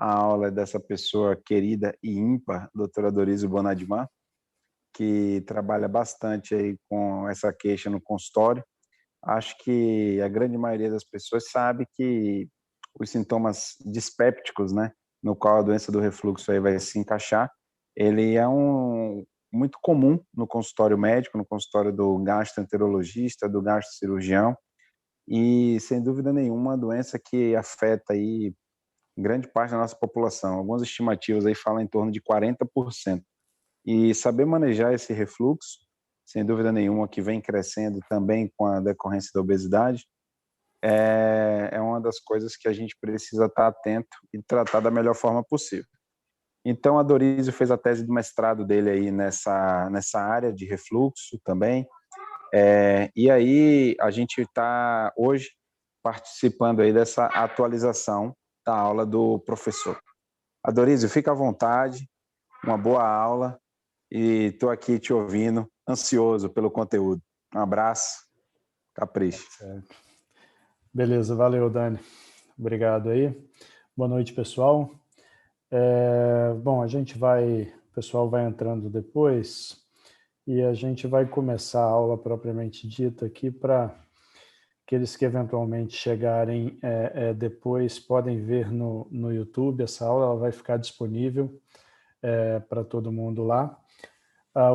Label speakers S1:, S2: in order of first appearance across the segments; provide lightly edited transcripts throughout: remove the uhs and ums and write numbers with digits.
S1: A aula é dessa pessoa querida e ímpar, doutora Doriza Bonadimar, que trabalha bastante aí com essa queixa no consultório. Acho que a grande maioria das pessoas sabe que os sintomas dispépticos, né, no qual a doença do refluxo aí vai se encaixar, ele é muito comum no consultório médico, no consultório do gastroenterologista, do gastrocirurgião, e sem dúvida nenhuma, uma doença que afeta aí grande parte da nossa população. Algumas estimativas aí falam em torno de 40%. E saber manejar esse refluxo, sem dúvida nenhuma, que vem crescendo também com a decorrência da obesidade, é uma das coisas que a gente precisa estar atento e tratar da melhor forma possível. Então, a Dorísio fez a tese de mestrado dele aí nessa área de refluxo também. E aí, a gente está hoje participando aí dessa atualização da aula do professor. Adorísio, fica à vontade, uma boa aula e estou aqui te ouvindo, ansioso pelo conteúdo. Um abraço, capricho.
S2: Certo. Beleza, valeu, Dani. Obrigado aí. Boa noite, pessoal. Bom, o pessoal vai entrando depois e a gente vai começar a aula propriamente dita aqui para aqueles que eventualmente chegarem depois podem ver no YouTube essa aula, ela vai ficar disponível para todo mundo lá.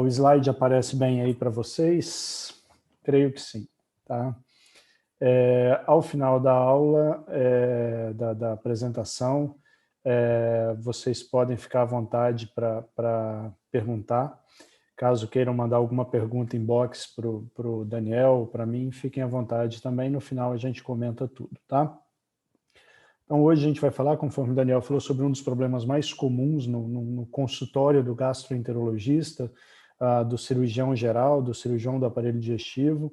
S2: O slide aparece bem aí para vocês? Creio que sim, tá? Ao final da aula, da apresentação, vocês podem ficar à vontade para perguntar. Caso queiram mandar alguma pergunta inbox para o Daniel, para mim, fiquem à vontade também. No final a gente comenta tudo, tá? Então hoje a gente vai falar, conforme o Daniel falou, sobre um dos problemas mais comuns no consultório do gastroenterologista, do cirurgião geral, do cirurgião do aparelho digestivo,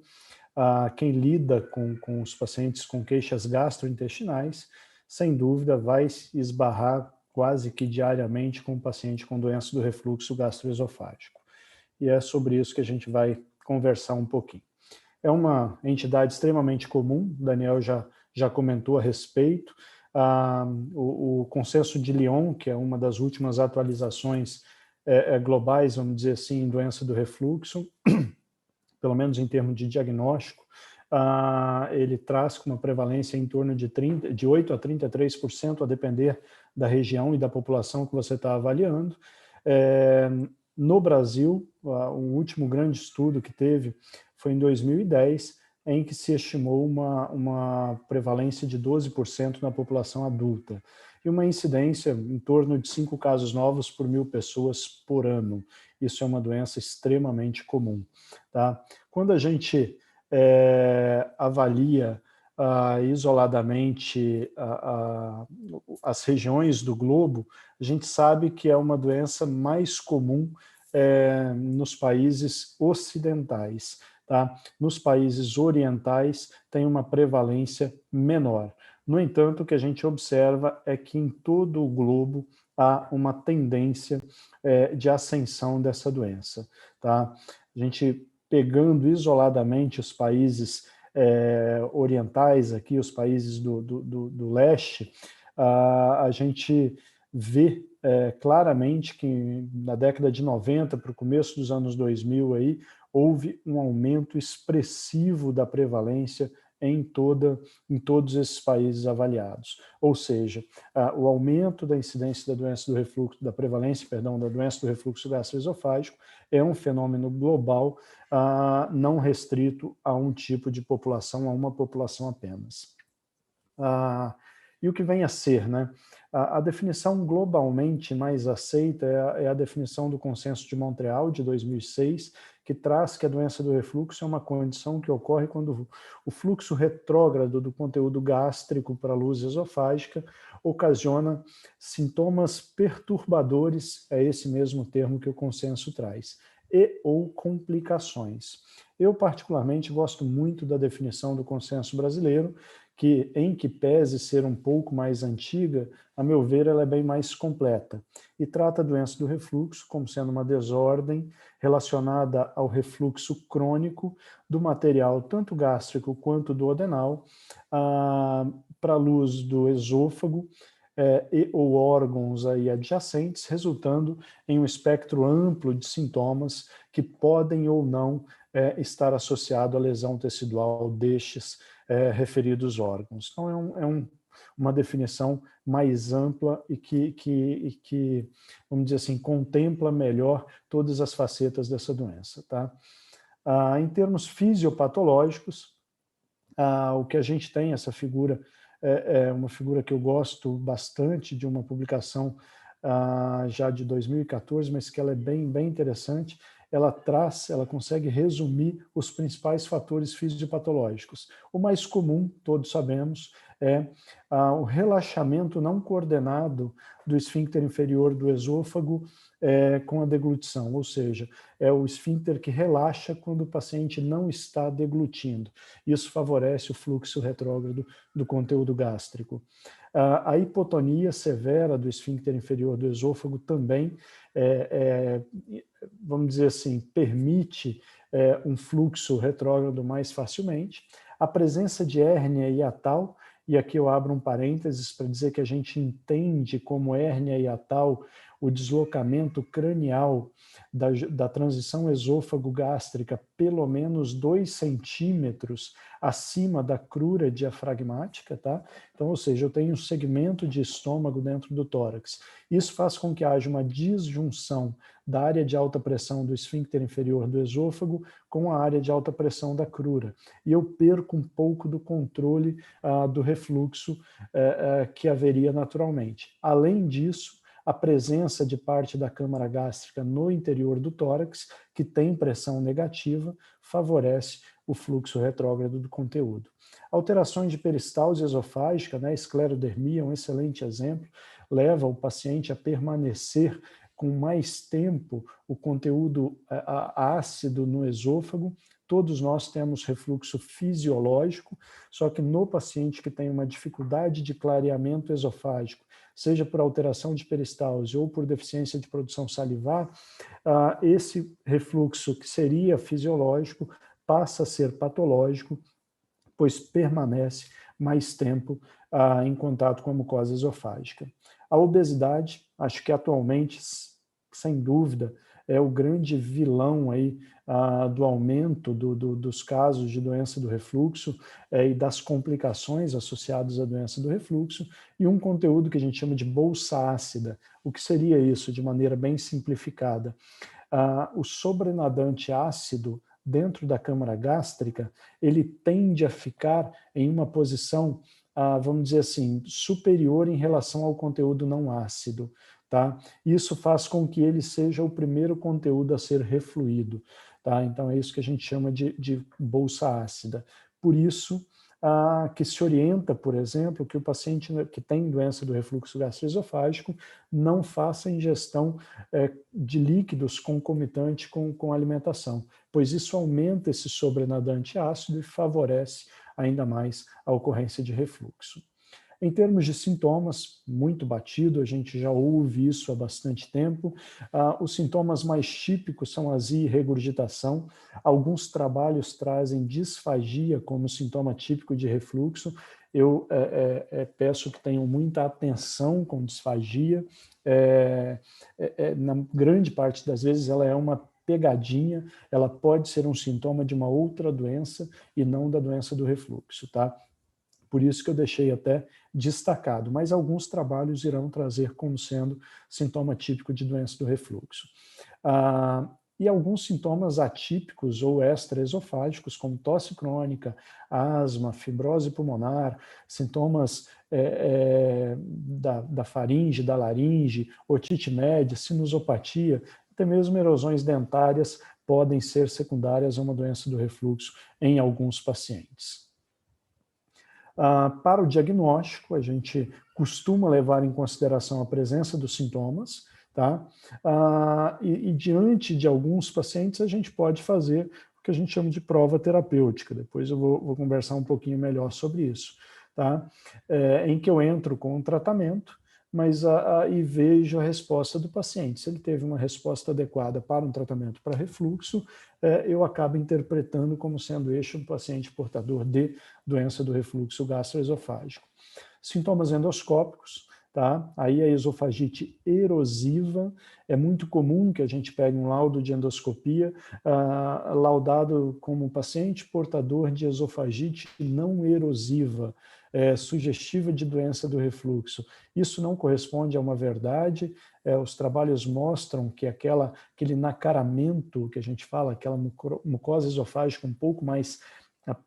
S2: quem lida com os pacientes com queixas gastrointestinais, sem dúvida vai esbarrar quase que diariamente com o paciente com doença do refluxo gastroesofágico. E é sobre isso que a gente vai conversar um pouquinho. É uma entidade extremamente comum, o Daniel já comentou a respeito. O Consenso de Lyon, que é uma das últimas atualizações globais, vamos dizer assim, em doença do refluxo, pelo menos em termos de diagnóstico, ele traz com uma prevalência em torno de 8 a 33%, a depender da região e da população que você está avaliando. No Brasil, o último grande estudo que teve foi em 2010, em que se estimou uma prevalência de 12% na população adulta e uma incidência em torno de 5 casos novos por 1.000 pessoas por ano. Isso é uma doença extremamente comum, tá? Quando a gente avalia isoladamente as regiões do globo, a gente sabe que é uma doença mais comum nos países ocidentais, tá? Nos países orientais tem uma prevalência menor. No entanto, o que a gente observa é que em todo o globo há uma tendência de ascensão dessa doença, tá? A gente pegando isoladamente os países orientais aqui, os países do leste, a gente vê claramente que na década de 90 para o começo dos anos 2000 aí, houve um aumento expressivo da prevalência em todos esses países avaliados. Ou seja, o aumento da incidência da doença do refluxo, da prevalência, perdão, da doença do refluxo gastroesofágico é um fenômeno global, não restrito a um tipo de população, a uma população apenas. E o que vem a ser, né? A definição globalmente mais aceita é a definição do Consenso de Montreal, de 2006, que traz que a doença do refluxo é uma condição que ocorre quando o fluxo retrógrado do conteúdo gástrico para a luz esofágica ocasiona sintomas perturbadores, é esse mesmo termo que o consenso traz, e ou complicações. Eu, particularmente, gosto muito da definição do consenso brasileiro, em que pese ser um pouco mais antiga, a meu ver, ela é bem mais completa e trata a doença do refluxo como sendo uma desordem relacionada ao refluxo crônico do material tanto gástrico quanto duodenal para a luz do esôfago, ou órgãos aí adjacentes, resultando em um espectro amplo de sintomas que podem ou não estar associado à lesão tecidual destes referidos órgãos. Então, uma definição mais ampla e que, vamos dizer assim, contempla melhor todas as facetas dessa doença, tá? Em termos fisiopatológicos, o que a gente tem, essa figura, é uma figura que eu gosto bastante, de uma publicação já de 2014, mas que ela é bem interessante. Ela consegue resumir os principais fatores fisiopatológicos. O mais comum, todos sabemos, é o relaxamento não coordenado do esfíncter inferior do esôfago com a deglutição, ou seja, é o esfíncter que relaxa quando o paciente não está deglutindo. Isso favorece o fluxo retrógrado do conteúdo gástrico. A hipotonia severa do esfíncter inferior do esôfago também, vamos dizer assim, permite um fluxo retrógrado mais facilmente. A presença de hérnia hiatal, e aqui eu abro um parênteses para dizer que a gente entende como hérnia hiatal o deslocamento cranial da transição esôfago-gástrica pelo menos 2 centímetros acima da crura diafragmática, tá? Então, ou seja, eu tenho um segmento de estômago dentro do tórax. Isso faz com que haja uma disjunção da área de alta pressão do esfíncter inferior do esôfago com a área de alta pressão da crura. E eu perco um pouco do controle do refluxo que haveria naturalmente. Além disso, a presença de parte da câmara gástrica no interior do tórax, que tem pressão negativa, favorece o fluxo retrógrado do conteúdo. Alterações de peristalse esofágica, né, esclerodermia é um excelente exemplo, leva o paciente a permanecer com mais tempo o conteúdo ácido no esôfago. Todos nós temos refluxo fisiológico, só que no paciente que tem uma dificuldade de clareamento esofágico, seja por alteração de peristalse ou por deficiência de produção salivar, esse refluxo que seria fisiológico passa a ser patológico, pois permanece mais tempo em contato com a mucosa esofágica. A obesidade, acho que atualmente, sem dúvida, é o grande vilão aí do aumento dos casos de doença do refluxo e das complicações associadas à doença do refluxo, e um conteúdo que a gente chama de bolsa ácida. O que seria isso, de maneira bem simplificada? O sobrenadante ácido dentro da câmara gástrica, ele tende a ficar em uma posição, vamos dizer assim, superior em relação ao conteúdo não ácido. Tá? Isso faz com que ele seja o primeiro conteúdo a ser refluído. Tá? Então, é isso que a gente chama de bolsa ácida. Por isso, que se orienta, por exemplo, que o paciente que tem doença do refluxo gastroesofágico não faça ingestão de líquidos concomitante com a alimentação, pois isso aumenta esse sobrenadante ácido e favorece ainda mais a ocorrência de refluxo. Em termos de sintomas, muito batido, a gente já ouve isso há bastante tempo. Os sintomas mais típicos são azia e regurgitação. Alguns trabalhos trazem disfagia como sintoma típico de refluxo. Eu peço que tenham muita atenção com disfagia. Na grande parte das vezes ela é uma pegadinha, ela pode ser um sintoma de uma outra doença e não da doença do refluxo, tá? Por isso que eu deixei até destacado, mas alguns trabalhos irão trazer como sendo sintoma típico de doença do refluxo. E alguns sintomas atípicos ou extraesofágicos, como tosse crônica, asma, fibrose pulmonar, sintomas da faringe, da laringe, otite média, sinusopatia, até mesmo erosões dentárias podem ser secundárias a uma doença do refluxo em alguns pacientes. Para o diagnóstico, a gente costuma levar em consideração a presença dos sintomas, tá? E diante de alguns pacientes, a gente pode fazer o que a gente chama de prova terapêutica. Depois eu vou conversar um pouquinho melhor sobre isso, tá? Em que eu entro com um tratamento, mas e vejo a resposta do paciente. Se ele teve uma resposta adequada para um tratamento para refluxo, eu acabo interpretando como sendo este um paciente portador de doença do refluxo gastroesofágico. Sintomas endoscópicos, tá? Aí a esofagite erosiva, é muito comum que a gente pegue um laudo de endoscopia laudado como paciente portador de esofagite não erosiva, sugestiva de doença do refluxo. Isso não corresponde a uma verdade. Os trabalhos mostram que aquele nacaramento que a gente fala, aquela mucosa esofágica um pouco mais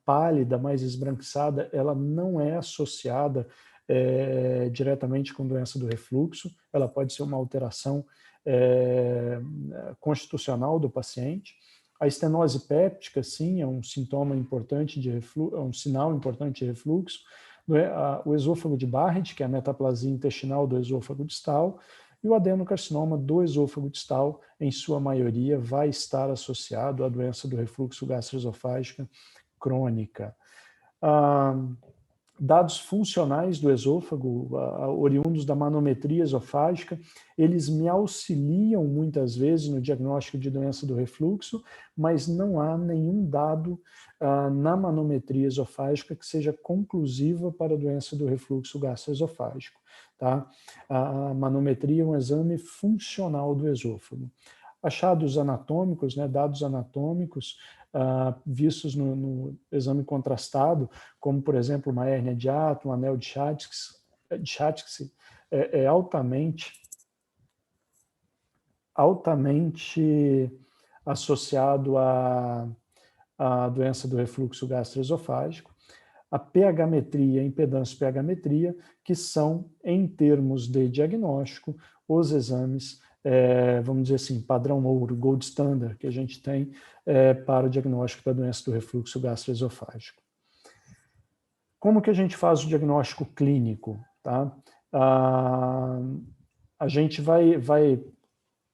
S2: pálida, mais esbranquiçada, ela não é associada diretamente com doença do refluxo. Ela pode ser uma alteração constitucional do paciente. A estenose péptica, sim, é um sintoma importante de refluxo, é um sinal importante de refluxo. O esôfago de Barrett, que é a metaplasia intestinal do esôfago distal, e o adenocarcinoma do esôfago distal, em sua maioria, vai estar associado à doença do refluxo gastroesofágica crônica. Dados funcionais do esôfago, oriundos da manometria esofágica, eles me auxiliam muitas vezes no diagnóstico de doença do refluxo, mas não há nenhum dado na manometria esofágica que seja conclusiva para a doença do refluxo gastroesofágico. Tá? A manometria é um exame funcional do esôfago. Achados anatômicos, né, dados anatômicos, vistos no exame contrastado, como, por exemplo, uma hérnia de hiato, um anel de Schatzky, é altamente associado à doença do refluxo gastroesofágico. A pH-metria, a impedância pH-metria, que são, em termos de diagnóstico, os exames, vamos dizer assim, padrão ouro, gold standard, que a gente tem para o diagnóstico da doença do refluxo gastroesofágico. Como que a gente faz o diagnóstico clínico? Tá? A gente vai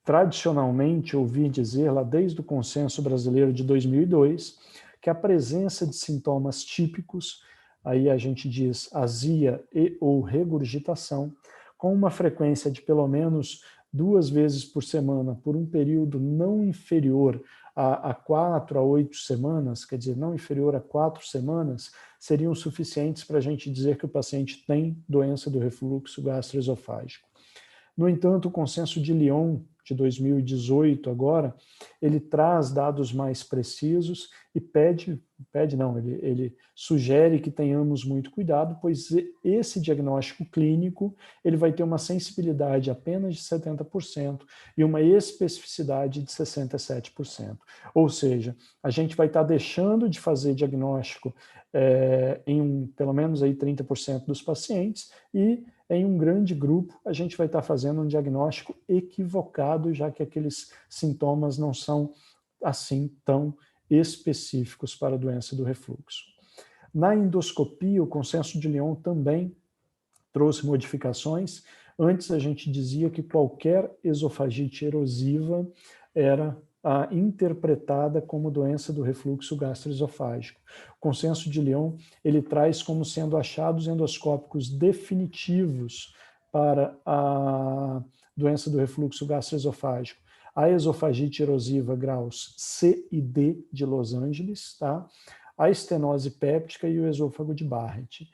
S2: tradicionalmente ouvir dizer, lá desde o Consenso Brasileiro de 2002, que a presença de sintomas típicos, aí a gente diz azia e ou regurgitação, com uma frequência de pelo menos 2 vezes por semana, por um período não inferior a 4 a 8 semanas, quer dizer, não inferior a 4 semanas, seriam suficientes para a gente dizer que o paciente tem doença do refluxo gastroesofágico. No entanto, o Consenso de Lyon, de 2018 agora, ele traz dados mais precisos e ele sugere que tenhamos muito cuidado, pois esse diagnóstico clínico, ele vai ter uma sensibilidade apenas de 70% e uma especificidade de 67%. Ou seja, a gente vai estar deixando de fazer diagnóstico em pelo menos aí 30% dos pacientes e em um grande grupo, a gente vai estar fazendo um diagnóstico equivocado, já que aqueles sintomas não são assim tão específicos para a doença do refluxo. Na endoscopia, o Consenso de Lyon também trouxe modificações. Antes a gente dizia que qualquer esofagite erosiva era interpretada como doença do refluxo gastroesofágico. O Consenso de Lyon, ele traz como sendo achados endoscópicos definitivos para a doença do refluxo gastroesofágico a esofagite erosiva graus C e D de Los Angeles, tá? A estenose péptica e o esôfago de Barrett.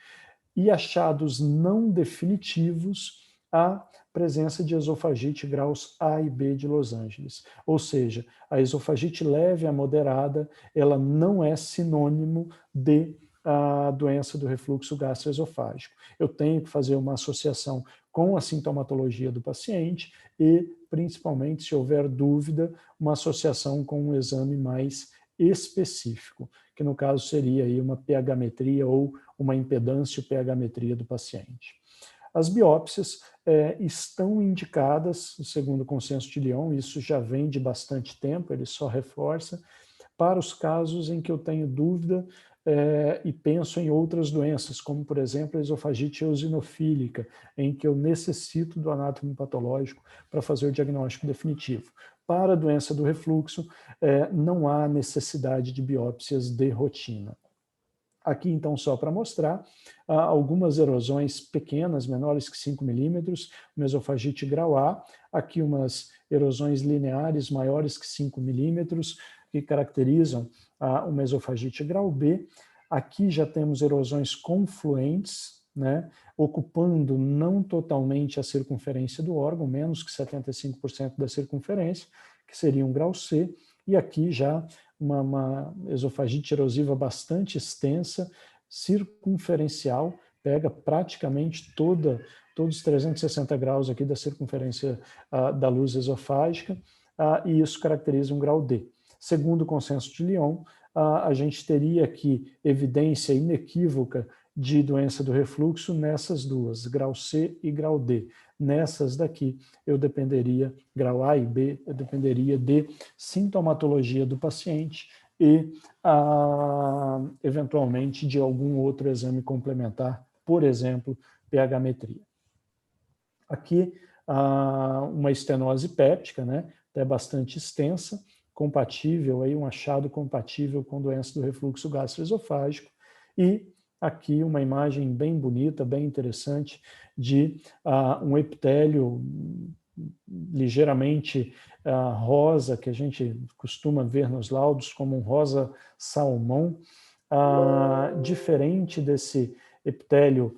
S2: E achados não definitivos, a presença de esofagite graus A e B de Los Angeles. Ou seja, a esofagite leve a moderada, ela não é sinônimo de a doença do refluxo gastroesofágico. Eu tenho que fazer uma associação com a sintomatologia do paciente e, principalmente, se houver dúvida, uma associação com um exame mais específico, que no caso seria aí uma pH-metria ou uma impedância pH-metria do paciente. As biópsias estão indicadas, segundo o Consenso de Lyon, isso já vem de bastante tempo, ele só reforça, para os casos em que eu tenho dúvida e penso em outras doenças, como, por exemplo, a esofagite eosinofílica, em que eu necessito do anátomo patológico para fazer o diagnóstico definitivo. Para a doença do refluxo, não há necessidade de biópsias de rotina. Aqui, então, só para mostrar, algumas erosões pequenas, menores que 5 milímetros, uma esofagite grau A, aqui umas erosões lineares maiores que 5 milímetros, que caracterizam uma esofagite grau B. Aqui já temos erosões confluentes, né, ocupando não totalmente a circunferência do órgão, menos que 75% da circunferência, que seria um grau C, e aqui já uma esofagite erosiva bastante extensa, circunferencial, pega praticamente todos os 360 graus aqui da circunferência da luz esofágica, e isso caracteriza um grau D. Segundo o consenso de Lyon, a gente teria aqui evidência inequívoca de doença do refluxo nessas duas, grau C e grau D. Nessas daqui, eu dependeria, grau A e B, eu dependeria de sintomatologia do paciente e, eventualmente, de algum outro exame complementar, por exemplo, pH-metria. Aqui, uma estenose péptica, né, até bastante extensa, compatível, aí, um achado compatível com doença do refluxo gastroesofágico, e aqui uma imagem bem bonita, bem interessante, de um epitélio ligeiramente rosa, que a gente costuma ver nos laudos como um rosa salmão, diferente desse epitélio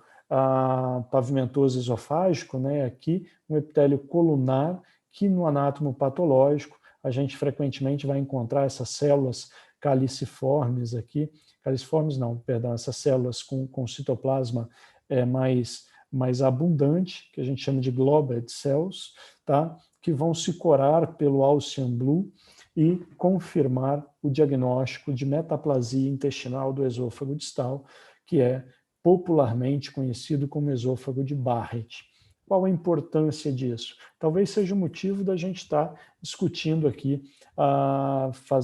S2: pavimentoso esofágico, né, aqui um epitélio colunar, que no anátomo patológico a gente frequentemente vai encontrar essas células caliciformes aqui, caliciformes não, perdão, essas células com citoplasma mais abundante, que a gente chama de globed cells, tá? Que vão se corar pelo Gaussian Blue e confirmar o diagnóstico de metaplasia intestinal do esôfago distal, que é popularmente conhecido como esôfago de Barrett. Qual a importância disso? Talvez seja o motivo da gente estar discutindo aqui,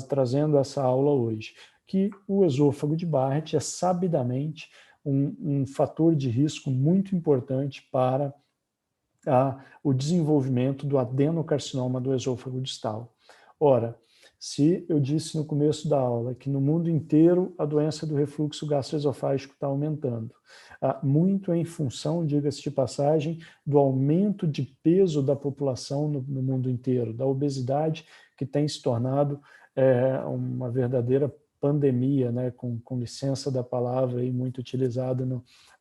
S2: trazendo essa aula hoje, que o esôfago de Barrett é sabidamente um fator de risco muito importante para o desenvolvimento do adenocarcinoma do esôfago distal. Ora, se eu disse no começo da aula que no mundo inteiro a doença do refluxo gastroesofágico está aumentando, muito em função, diga-se de passagem, do aumento de peso da população no mundo inteiro, da obesidade que tem se tornado uma verdadeira pandemia, né, com licença da palavra aí, muito utilizada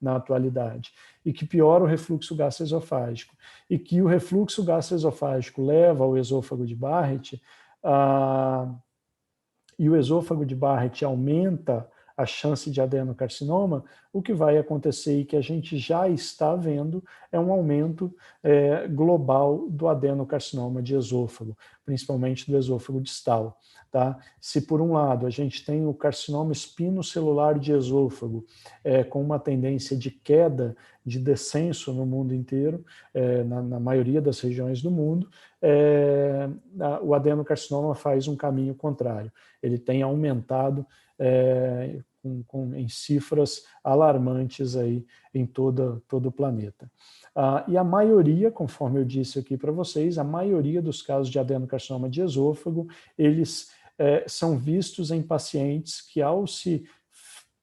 S2: na atualidade, e que piora o refluxo gastroesofágico, e que o refluxo gastroesofágico leva ao esôfago de Barrett, e o esôfago de Barrett aumenta a chance de adenocarcinoma, o que vai acontecer e que a gente já está vendo é um aumento global do adenocarcinoma de esôfago, principalmente do esôfago distal. Tá? Se por um lado a gente tem o carcinoma espinocelular de esôfago com uma tendência de queda, de descenso no mundo inteiro, na maioria das regiões do mundo, o adenocarcinoma faz um caminho contrário. Ele tem aumentado em cifras alarmantes aí em todo o planeta. E a maioria, conforme eu disse aqui para vocês, a maioria dos casos de adenocarcinoma de esôfago, eles são vistos em pacientes que, ao se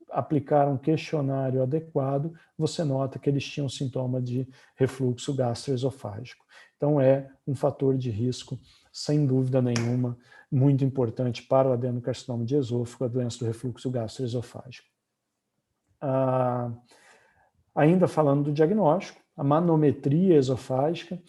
S2: aplicar um questionário adequado, você nota que eles tinham sintoma de refluxo gastroesofágico. Então, é um fator de risco, sem dúvida nenhuma, muito importante para o adenocarcinoma de esôfago, a doença do refluxo gastroesofágico. Ainda falando do diagnóstico, a manometria esofágica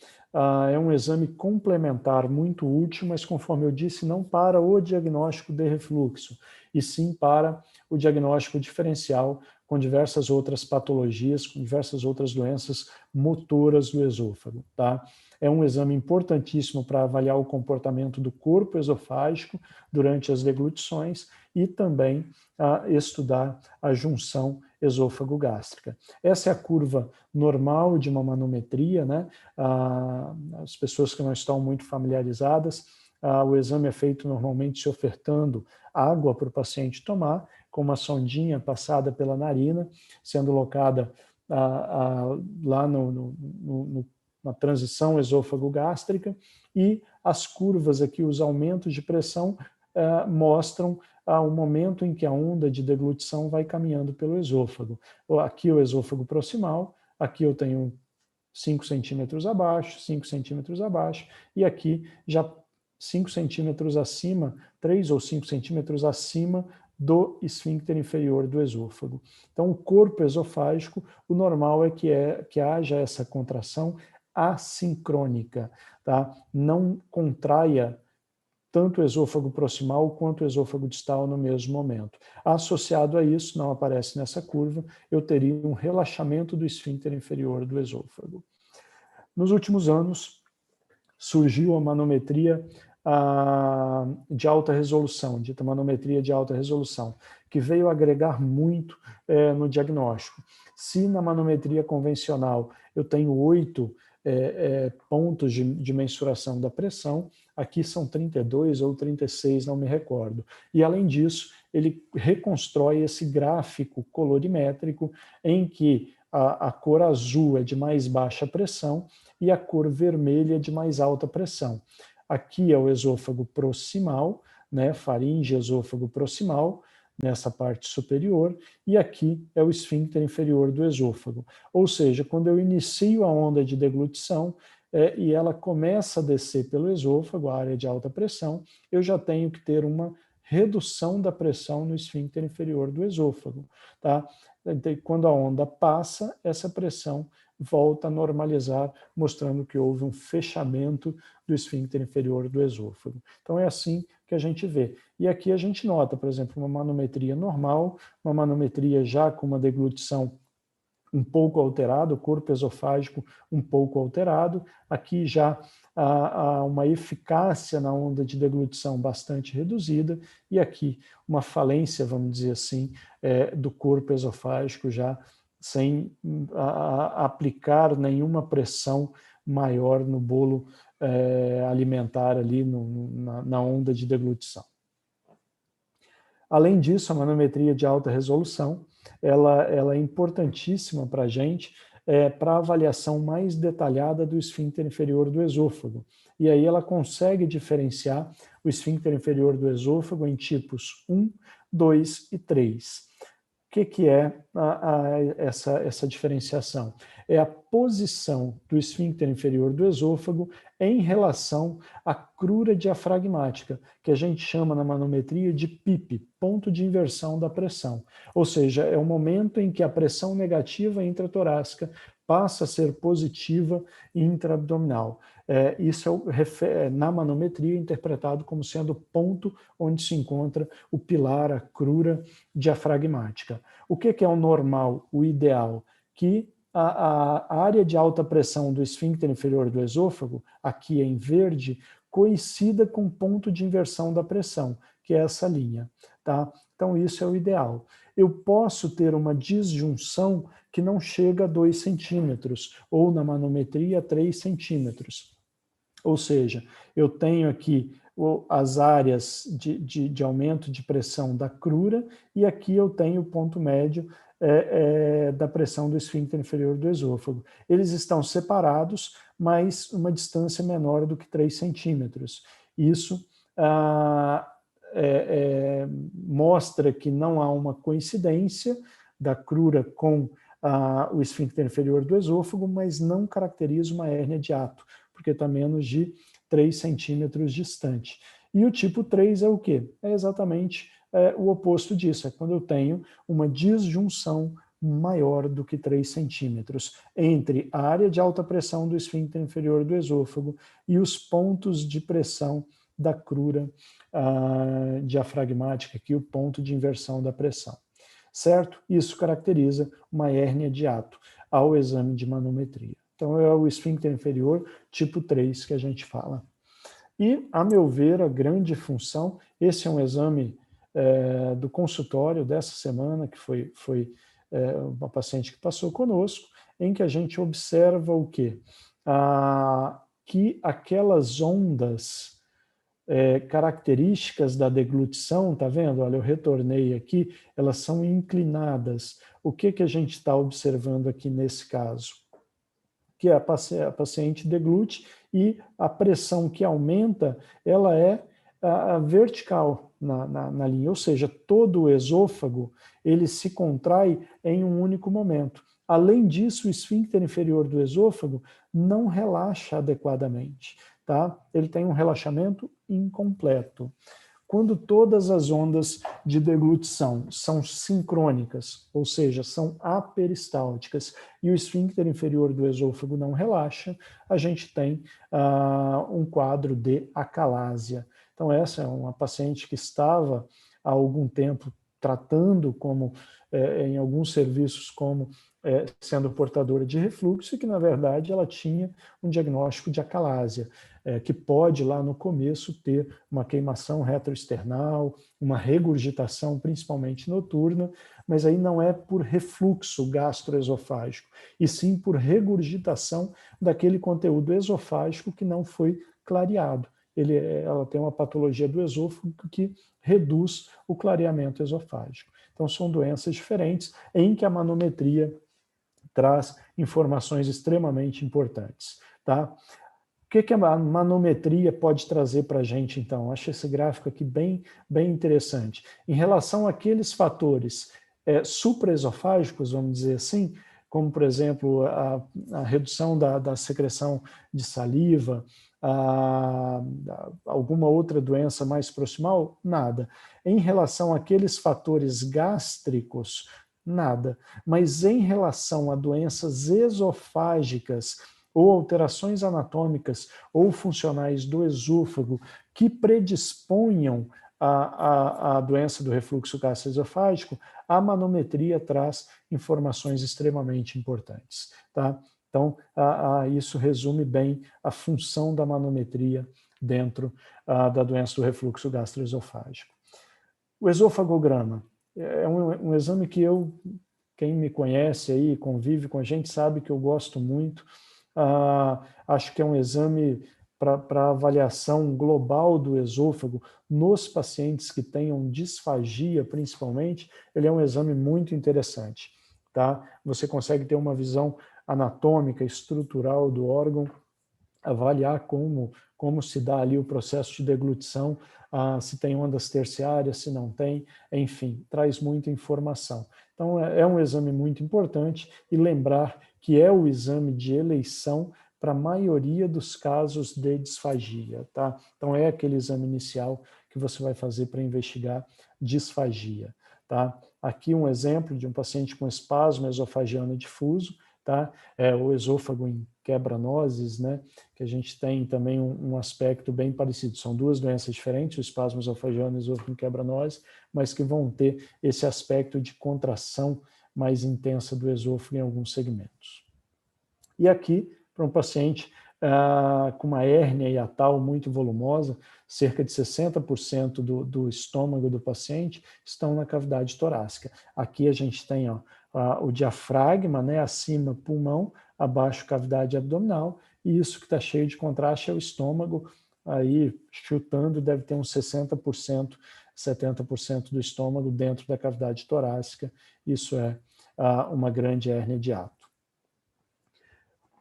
S2: é um exame complementar muito útil, mas, conforme eu disse, não para o diagnóstico de refluxo, e sim para o diagnóstico diferencial com diversas outras patologias, com diversas outras doenças motoras do esôfago. Tá? É um exame importantíssimo para avaliar o comportamento do corpo esofágico durante as deglutições e também estudar a junção esôfago-gástrica. Essa é a curva normal de uma manometria, né? As pessoas que não estão muito familiarizadas, o exame é feito normalmente se ofertando água para o paciente tomar, com uma sondinha passada pela narina, sendo colocada lá na transição esôfago-gástrica, e as curvas aqui, os aumentos de pressão, mostram o momento em que a onda de deglutição vai caminhando pelo esôfago. Aqui o esôfago proximal, aqui eu tenho 5 centímetros abaixo, 5 centímetros abaixo, e aqui já 5 centímetros acima, 3 ou 5 centímetros acima do esfíncter inferior do esôfago. Então, o corpo esofágico, o normal é que haja essa contração assincrônica, tá? Não contraia tanto o esôfago proximal quanto o esôfago distal no mesmo momento. Associado a isso, não aparece nessa curva, eu teria um relaxamento do esfíncter inferior do esôfago. Nos últimos anos, surgiu a manometria de alta resolução, dita manometria de alta resolução, que veio agregar muito no diagnóstico. Se na manometria convencional eu tenho 8 pontos de mensuração da pressão, aqui são 32 ou 36, não me recordo. E além disso, ele reconstrói esse gráfico colorimétrico em que a cor azul é de mais baixa pressão e a cor vermelha é de mais alta pressão. Aqui é o esôfago proximal, né, faringe esôfago proximal, nessa parte superior, e aqui é o esfíncter inferior do esôfago. Ou seja, quando eu inicio a onda de deglutição e ela começa a descer pelo esôfago, a área de alta pressão, eu já tenho que ter uma redução da pressão no esfíncter inferior do esôfago, tá? Quando a onda passa, essa pressão volta a normalizar, mostrando que houve um fechamento do esfíncter inferior do esôfago. Então é assim que a gente vê. E aqui a gente nota, por exemplo, uma manometria normal, uma manometria já com uma deglutição um pouco alterada, o corpo esofágico um pouco alterado, aqui já há uma eficácia na onda de deglutição bastante reduzida, e aqui uma falência, vamos dizer assim, do corpo esofágico já sem aplicar nenhuma pressão maior no bolo alimentar ali na onda de deglutição. Além disso, a manometria de alta resolução, ela é importantíssima para a gente, para a avaliação mais detalhada do esfíncter inferior do esôfago. E aí ela consegue diferenciar o esfíncter inferior do esôfago em tipos 1, 2 e 3. O que é essa diferenciação? É a posição do esfíncter inferior do esôfago em relação à crura diafragmática, que a gente chama na manometria de PIP, ponto de inversão da pressão. Ou seja, é o momento em que a pressão negativa intratorácica passa a ser positiva intraabdominal. Isso na manometria interpretado como sendo o ponto onde se encontra o pilar, a crura diafragmática. O que é o normal, o ideal? Que a área de alta pressão do esfíncter inferior do esôfago, aqui em verde, coincida com o ponto de inversão da pressão, que é essa linha. Tá? Então, isso é o ideal. Eu posso ter uma disjunção que não chega a 2 centímetros, ou na manometria 3 centímetros. Ou seja, eu tenho aqui as áreas de aumento de pressão da crura e aqui eu tenho o ponto médio da pressão do esfíncter inferior do esôfago. Eles estão separados, mas uma distância menor do que 3 centímetros. Isso mostra que não há uma coincidência da crura com o esfíncter inferior do esôfago, mas não caracteriza uma hérnia de ato, porque está menos de 3 centímetros distante. E o tipo 3 é o quê? É exatamente o oposto disso, é quando eu tenho uma disjunção maior do que 3 centímetros entre a área de alta pressão do esfíncter inferior do esôfago e os pontos de pressão da crura diafragmática, aqui o ponto de inversão da pressão. Certo? Isso caracteriza uma hérnia de ato ao exame de manometria. Então, é o esfíncter inferior tipo 3 que a gente fala. E, a meu ver, a grande função, esse é um exame do consultório dessa semana, que foi uma paciente que passou conosco, em que a gente observa o quê? Que aquelas ondas características da deglutição, tá vendo? Olha, eu retornei aqui, elas são inclinadas. O que a gente está observando aqui nesse caso? Que a paciente deglute e a pressão que aumenta, ela é vertical na linha, ou seja, todo o esôfago, ele se contrai em um único momento. Além disso, o esfíncter inferior do esôfago não relaxa adequadamente, tá? Ele tem um relaxamento incompleto. quando todas as ondas de deglutição são sincrônicas, ou seja, são aperistálticas, e o esfíncter inferior do esôfago não relaxa, a gente tem um quadro de acalásia. Então, essa é uma paciente que estava há algum tempo tratando em alguns serviços como sendo portadora de refluxo, e que, na verdade, ela tinha um diagnóstico de acalásia, que pode, lá no começo, ter uma queimação retroesternal, uma regurgitação, principalmente noturna, mas aí não é por refluxo gastroesofágico, e sim por regurgitação daquele conteúdo esofágico que não foi clareado. Ela tem uma patologia do esôfago que reduz o clareamento esofágico. Então, são doenças diferentes em que a manometria traz informações extremamente importantes. Tá? O que a manometria pode trazer para a gente, então? Acho esse gráfico aqui bem interessante. Em relação àqueles fatores supraesofágicos, vamos dizer assim, como, por exemplo, a redução da secreção de saliva, alguma outra doença mais proximal, nada. Em relação àqueles fatores gástricos, nada. Mas em relação a doenças esofágicas ou alterações anatômicas ou funcionais do esôfago que predisponham a doença do refluxo gastroesofágico, a manometria traz informações extremamente importantes. Tá? Então, isso resume bem a função da manometria dentro da doença do refluxo gastroesofágico. O esofagograma é um exame que quem me conhece aí, convive com a gente, sabe que eu gosto muito. Acho que é um exame para avaliação global do esôfago nos pacientes que tenham disfagia, principalmente. Ele é um exame muito interessante. Tá? Você consegue ter uma visão anatômica, estrutural do órgão, avaliar como se dá ali o processo de deglutição, se tem ondas terciárias, se não tem, enfim, traz muita informação. Então, é um exame muito importante, e lembrar que é o exame de eleição para a maioria dos casos de disfagia, tá? Então, é aquele exame inicial que você vai fazer para investigar disfagia, tá? Aqui um exemplo de um paciente com espasmo esofagiano difuso, tá? O esôfago em quebra-nozes, né? Que a gente tem também um aspecto bem parecido. São duas doenças diferentes, o espasmo esofagiano e o esôfago em quebra-nozes, mas que vão ter esse aspecto de contração mais intensa do esôfago em alguns segmentos. E aqui, para um paciente com uma hérnia hiatal muito volumosa, cerca de 60% do estômago do paciente estão na cavidade torácica. Aqui a gente tem o diafragma, né, acima pulmão, abaixo cavidade abdominal, e isso que está cheio de contraste é o estômago, aí chutando deve ter uns 60%, 70% do estômago dentro da cavidade torácica. Isso é uma grande hérnia de hiato.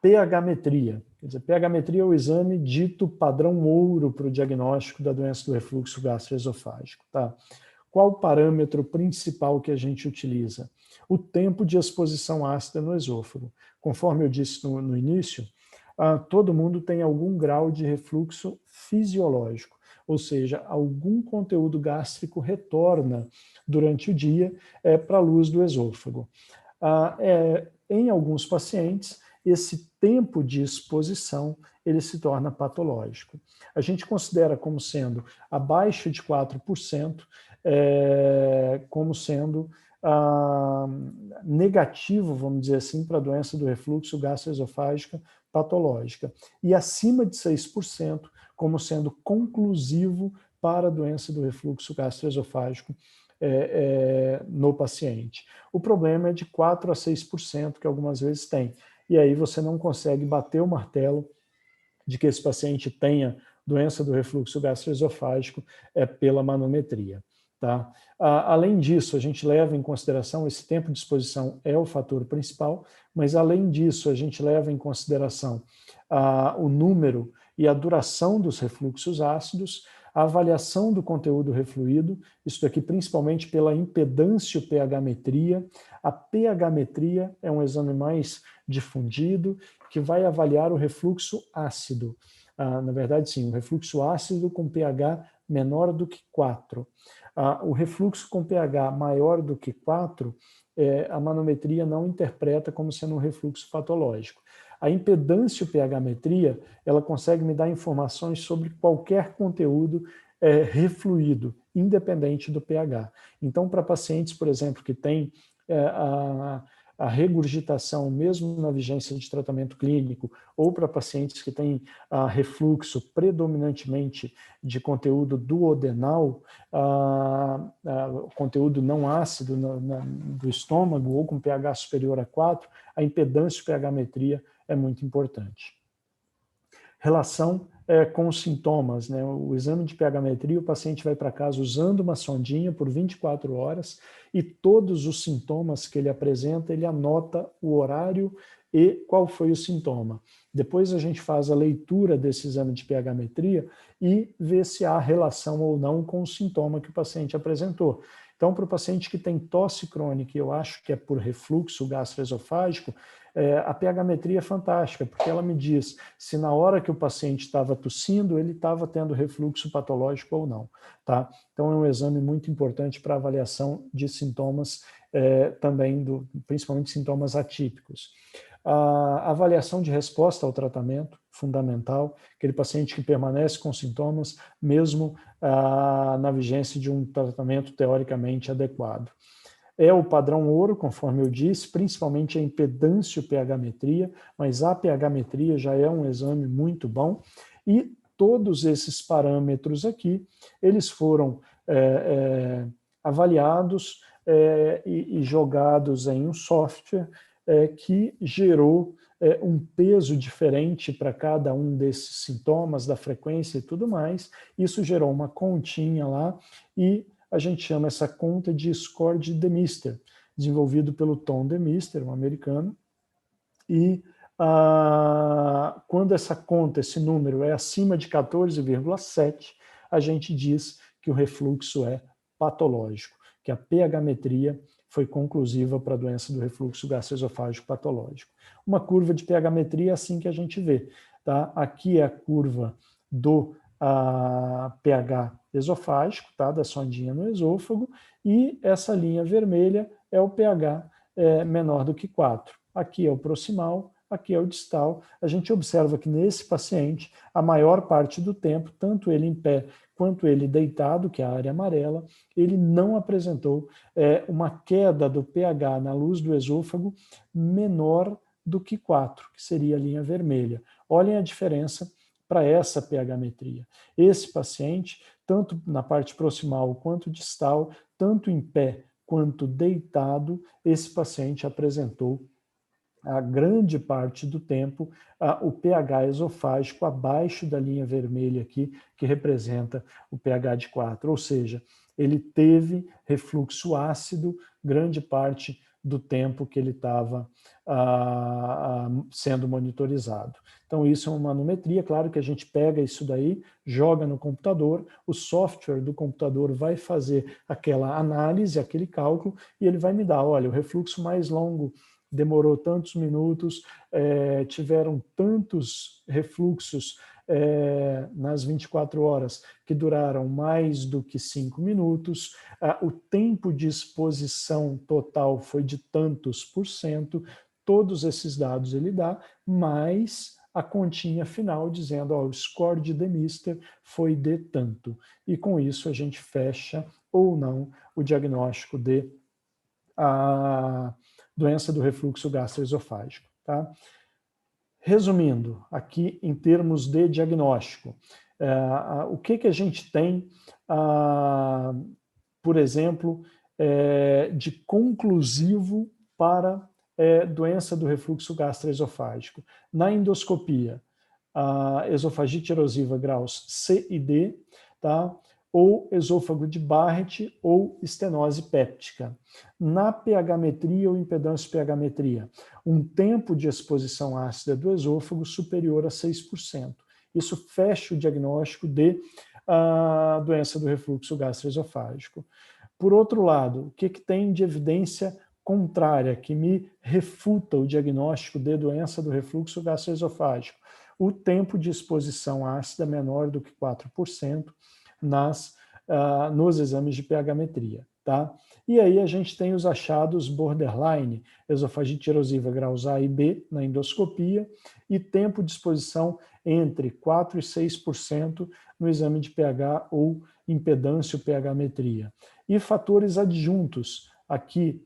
S2: pH-metria. Quer dizer, pH-metria é o exame dito padrão ouro para o diagnóstico da doença do refluxo gastroesofágico. Tá? Qual o parâmetro principal que a gente utiliza? O tempo de exposição ácida no esôfago. Conforme eu disse no início, todo mundo tem algum grau de refluxo fisiológico, ou seja, algum conteúdo gástrico retorna durante o dia para a luz do esôfago. Em alguns pacientes, esse tempo de exposição ele se torna patológico. A gente considera como sendo abaixo de 4%, como sendo negativo, vamos dizer assim, para a doença do refluxo gastroesofágica patológica, e acima de 6% como sendo conclusivo para a doença do refluxo gastroesofágico no paciente. O problema é de 4% a 6%, que algumas vezes tem. E aí você não consegue bater o martelo de que esse paciente tenha doença do refluxo gastroesofágico pela manometria. Tá? Além disso, a gente leva em consideração, esse tempo de exposição é o fator principal, mas além disso, a gente leva em consideração o número e a duração dos refluxos ácidos, a avaliação do conteúdo refluído, isso aqui principalmente pela impedância pH-metria. A pH-metria é um exame mais difundido, que vai avaliar o refluxo ácido. na verdade sim, o refluxo ácido com pH menor do que 4. O refluxo com pH maior do que 4, a manometria não interpreta como sendo um refluxo patológico. A impedância pH-metria, ela consegue me dar informações sobre qualquer conteúdo refluído, independente do pH. Então, para pacientes, por exemplo, que têm a regurgitação, mesmo na vigência de tratamento clínico, ou para pacientes que têm refluxo predominantemente de conteúdo duodenal, conteúdo não ácido do estômago ou com pH superior a 4, a impedância pH-metria é muito importante. Relação com os sintomas, né? O exame de pH-metria, o paciente vai para casa usando uma sondinha por 24 horas e todos os sintomas que ele apresenta, ele anota o horário e qual foi o sintoma. Depois a gente faz a leitura desse exame de pH-metria e vê se há relação ou não com o sintoma que o paciente apresentou. Então, para o paciente que tem tosse crônica, eu acho que é por refluxo gastroesofágico, a pH-metria é fantástica, porque ela me diz se na hora que o paciente estava tossindo, ele estava tendo refluxo patológico ou não. Tá? Então, é um exame muito importante para avaliação de sintomas, também, principalmente sintomas atípicos. A avaliação de resposta ao tratamento, fundamental, aquele paciente que permanece com sintomas, mesmo na vigência de um tratamento teoricamente adequado. É o padrão ouro, conforme eu disse, principalmente a impedância pH-metria, mas a pH-metria já é um exame muito bom e todos esses parâmetros aqui, eles foram avaliados e jogados em um software que gerou um peso diferente para cada um desses sintomas, da frequência e tudo mais. Isso gerou uma continha lá e a gente chama essa conta de score de Demister, desenvolvido pelo Tom Demister, um americano. E quando essa conta, esse número é acima de 14,7, a gente diz que o refluxo é patológico, que a pH-metria foi conclusiva para a doença do refluxo gastroesofágico patológico. Uma curva de pH-metria é assim que a gente vê. Tá? Aqui é a curva do pH esofágico, tá? Da sondinha no esôfago, e essa linha vermelha é o pH menor do que 4. Aqui é o proximal, aqui é o distal. A gente observa que nesse paciente, a maior parte do tempo, tanto ele em pé quanto ele deitado, que é a área amarela, ele não apresentou uma queda do pH na luz do esôfago menor do que 4, que seria a linha vermelha. Olhem a diferença para essa pH-metria. Esse paciente, tanto na parte proximal quanto distal, tanto em pé quanto deitado, esse paciente apresentou a grande parte do tempo o pH esofágico abaixo da linha vermelha aqui, que representa o pH de 4, ou seja, ele teve refluxo ácido grande parte do tempo que ele estava sendo monitorizado. Então, isso é uma manometria, claro que a gente pega isso daí, joga no computador, o software do computador vai fazer aquela análise, aquele cálculo, e ele vai me dar, olha, o refluxo mais longo demorou tantos minutos, tiveram tantos refluxos nas 24 horas que duraram mais do que 5 minutos, o tempo de exposição total foi de tantos por cento, todos esses dados ele dá, mais a continha final dizendo, o score de Demister foi de tanto. E com isso a gente fecha ou não o diagnóstico de doença do refluxo gastroesofágico. Tá? Resumindo, aqui em termos de diagnóstico, o que a gente tem, por exemplo, de conclusivo para doença do refluxo gastroesofágico? Na endoscopia, a esofagite erosiva graus C e D, tá? Ou esôfago de Barrett ou estenose péptica. Na pH-metria ou impedância pH-metria, um tempo de exposição ácida do esôfago superior a 6%. Isso fecha o diagnóstico de doença do refluxo gastroesofágico. Por outro lado, o que tem de evidência contrária, que me refuta o diagnóstico de doença do refluxo gastroesofágico? o tempo de exposição ácida menor do que 4% nos exames de pH-metria. Tá? E aí a gente tem os achados borderline, esofagite erosiva graus A e B na endoscopia e tempo de exposição entre 4% e 6% no exame de pH ou impedância pH-metria. E fatores adjuntos, aqui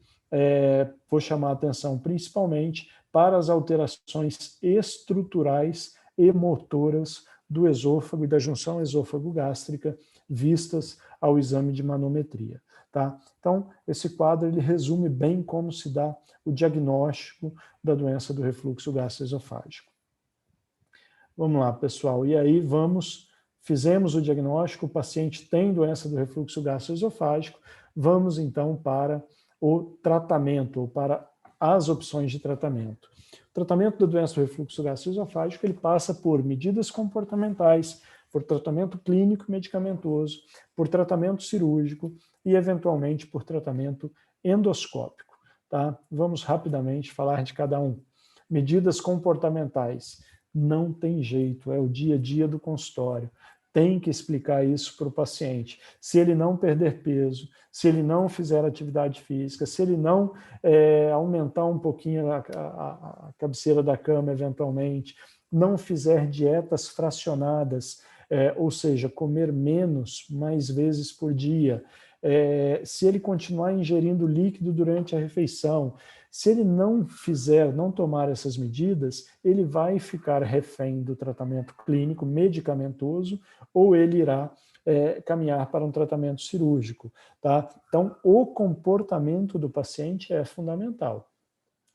S2: vou chamar a atenção principalmente para as alterações estruturais e motoras do esôfago e da junção esôfago-gástrica vistas ao exame de manometria. Tá? Então, esse quadro ele resume bem como se dá o diagnóstico da doença do refluxo gastroesofágico. Vamos lá, pessoal. E aí fizemos o diagnóstico, o paciente tem doença do refluxo gastroesofágico, vamos então para o tratamento, ou para as opções de tratamento. O tratamento da doença do refluxo gastroesofágico ele passa por medidas comportamentais, por tratamento clínico medicamentoso, por tratamento cirúrgico e, eventualmente, por tratamento endoscópico. Tá? Vamos rapidamente falar de cada um. Medidas comportamentais. Não tem jeito, é o dia a dia do consultório. Tem que explicar isso para o paciente. Se ele não perder peso, se ele não fizer atividade física, se ele não aumentar um pouquinho a cabeceira da cama, eventualmente, não fizer dietas fracionadas, ou seja, comer menos, mais vezes por dia, se ele continuar ingerindo líquido durante a refeição, se ele não tomar essas medidas, ele vai ficar refém do tratamento clínico medicamentoso ou ele irá caminhar para um tratamento cirúrgico. Tá? Então, o comportamento do paciente é fundamental.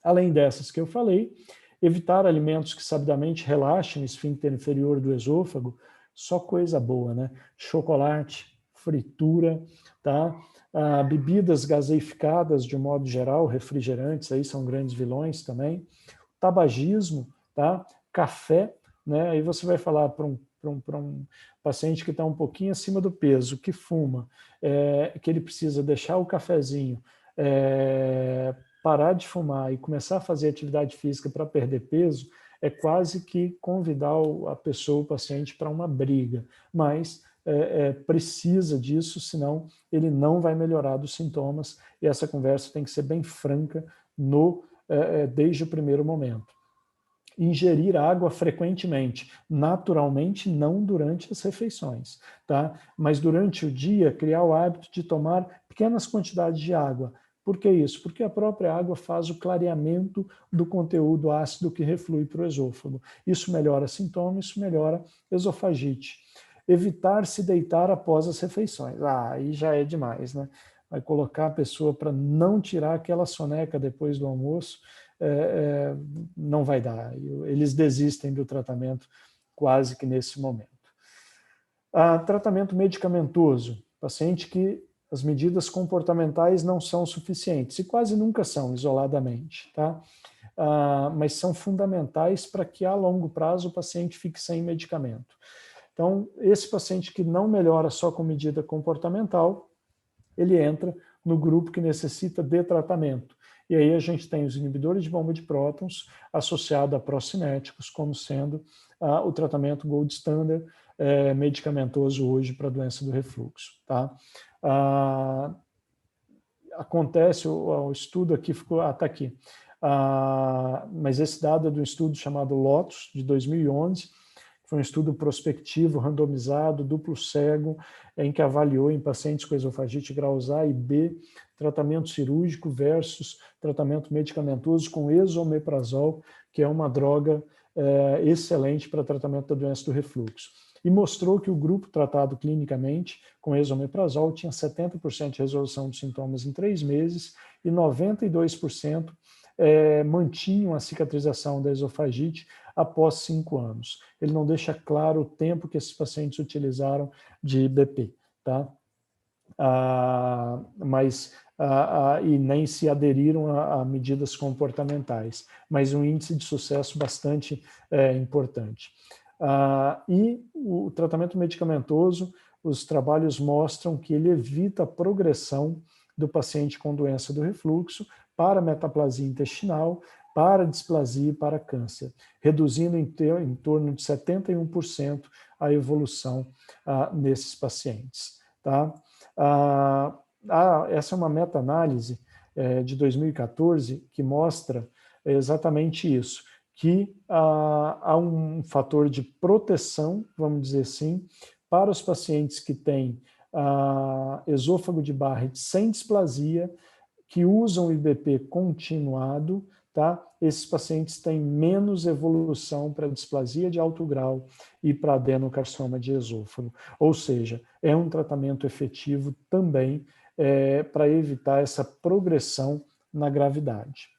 S2: Além dessas que eu falei, evitar alimentos que sabidamente relaxem o esfíncter inferior do esôfago, só coisa boa, né? Chocolate, fritura, tá? Bebidas gaseificadas de um modo geral, refrigerantes, aí são grandes vilões também. Tabagismo, tá? Café, né? Aí você vai falar para um paciente que está um pouquinho acima do peso, que fuma, que ele precisa deixar o cafezinho, parar de fumar e começar a fazer atividade física para perder peso, é quase que convidar a pessoa, o paciente, para uma briga. Mas precisa disso, senão ele não vai melhorar dos sintomas e essa conversa tem que ser bem franca desde o primeiro momento. Ingerir água frequentemente, naturalmente não durante as refeições, tá? Mas durante o dia criar o hábito de tomar pequenas quantidades de água. Por que isso? Porque a própria água faz o clareamento do conteúdo ácido que reflui para o esôfago. Isso melhora sintomas, isso melhora esofagite. Evitar se deitar após as refeições. Aí já é demais, né? Vai colocar a pessoa para não tirar aquela soneca depois do almoço, não vai dar. Eles desistem do tratamento quase que nesse momento. Tratamento medicamentoso. Paciente que as medidas comportamentais não são suficientes, e quase nunca são, isoladamente, tá? Mas são fundamentais para que a longo prazo o paciente fique sem medicamento. Então, esse paciente que não melhora só com medida comportamental, ele entra no grupo que necessita de tratamento. E aí a gente tem os inibidores de bomba de prótons associado a procinéticos como sendo o tratamento gold standard medicamentoso hoje para a doença do refluxo. Tá? Acontece, o estudo aqui ficou, está aqui, mas esse dado é do estudo chamado LOTUS, de 2011, foi um estudo prospectivo, randomizado, duplo cego, em que avaliou em pacientes com esofagite graus A e B, tratamento cirúrgico versus tratamento medicamentoso com esomeprazol, que é uma droga excelente para tratamento da doença do refluxo. E mostrou que o grupo tratado clinicamente com esomeprazol tinha 70% de resolução dos sintomas em 3 meses e 92% mantinham a cicatrização da esofagite após 5 anos. Ele não deixa claro o tempo que esses pacientes utilizaram de BP, tá? E nem se aderiram a medidas comportamentais, mas um índice de sucesso bastante importante. E o tratamento medicamentoso, os trabalhos mostram que ele evita a progressão do paciente com doença do refluxo para metaplasia intestinal, para displasia e para câncer, reduzindo em torno de 71% a evolução nesses pacientes. Tá? Essa é uma meta-análise de 2014 que mostra exatamente isso, que há um fator de proteção, vamos dizer assim, para os pacientes que têm esôfago de Barrett sem displasia, que usam o IBP continuado, tá? Esses pacientes têm menos evolução para displasia de alto grau e para adenocarcinoma de esôfago. Ou seja, é um tratamento efetivo também para evitar essa progressão na gravidade.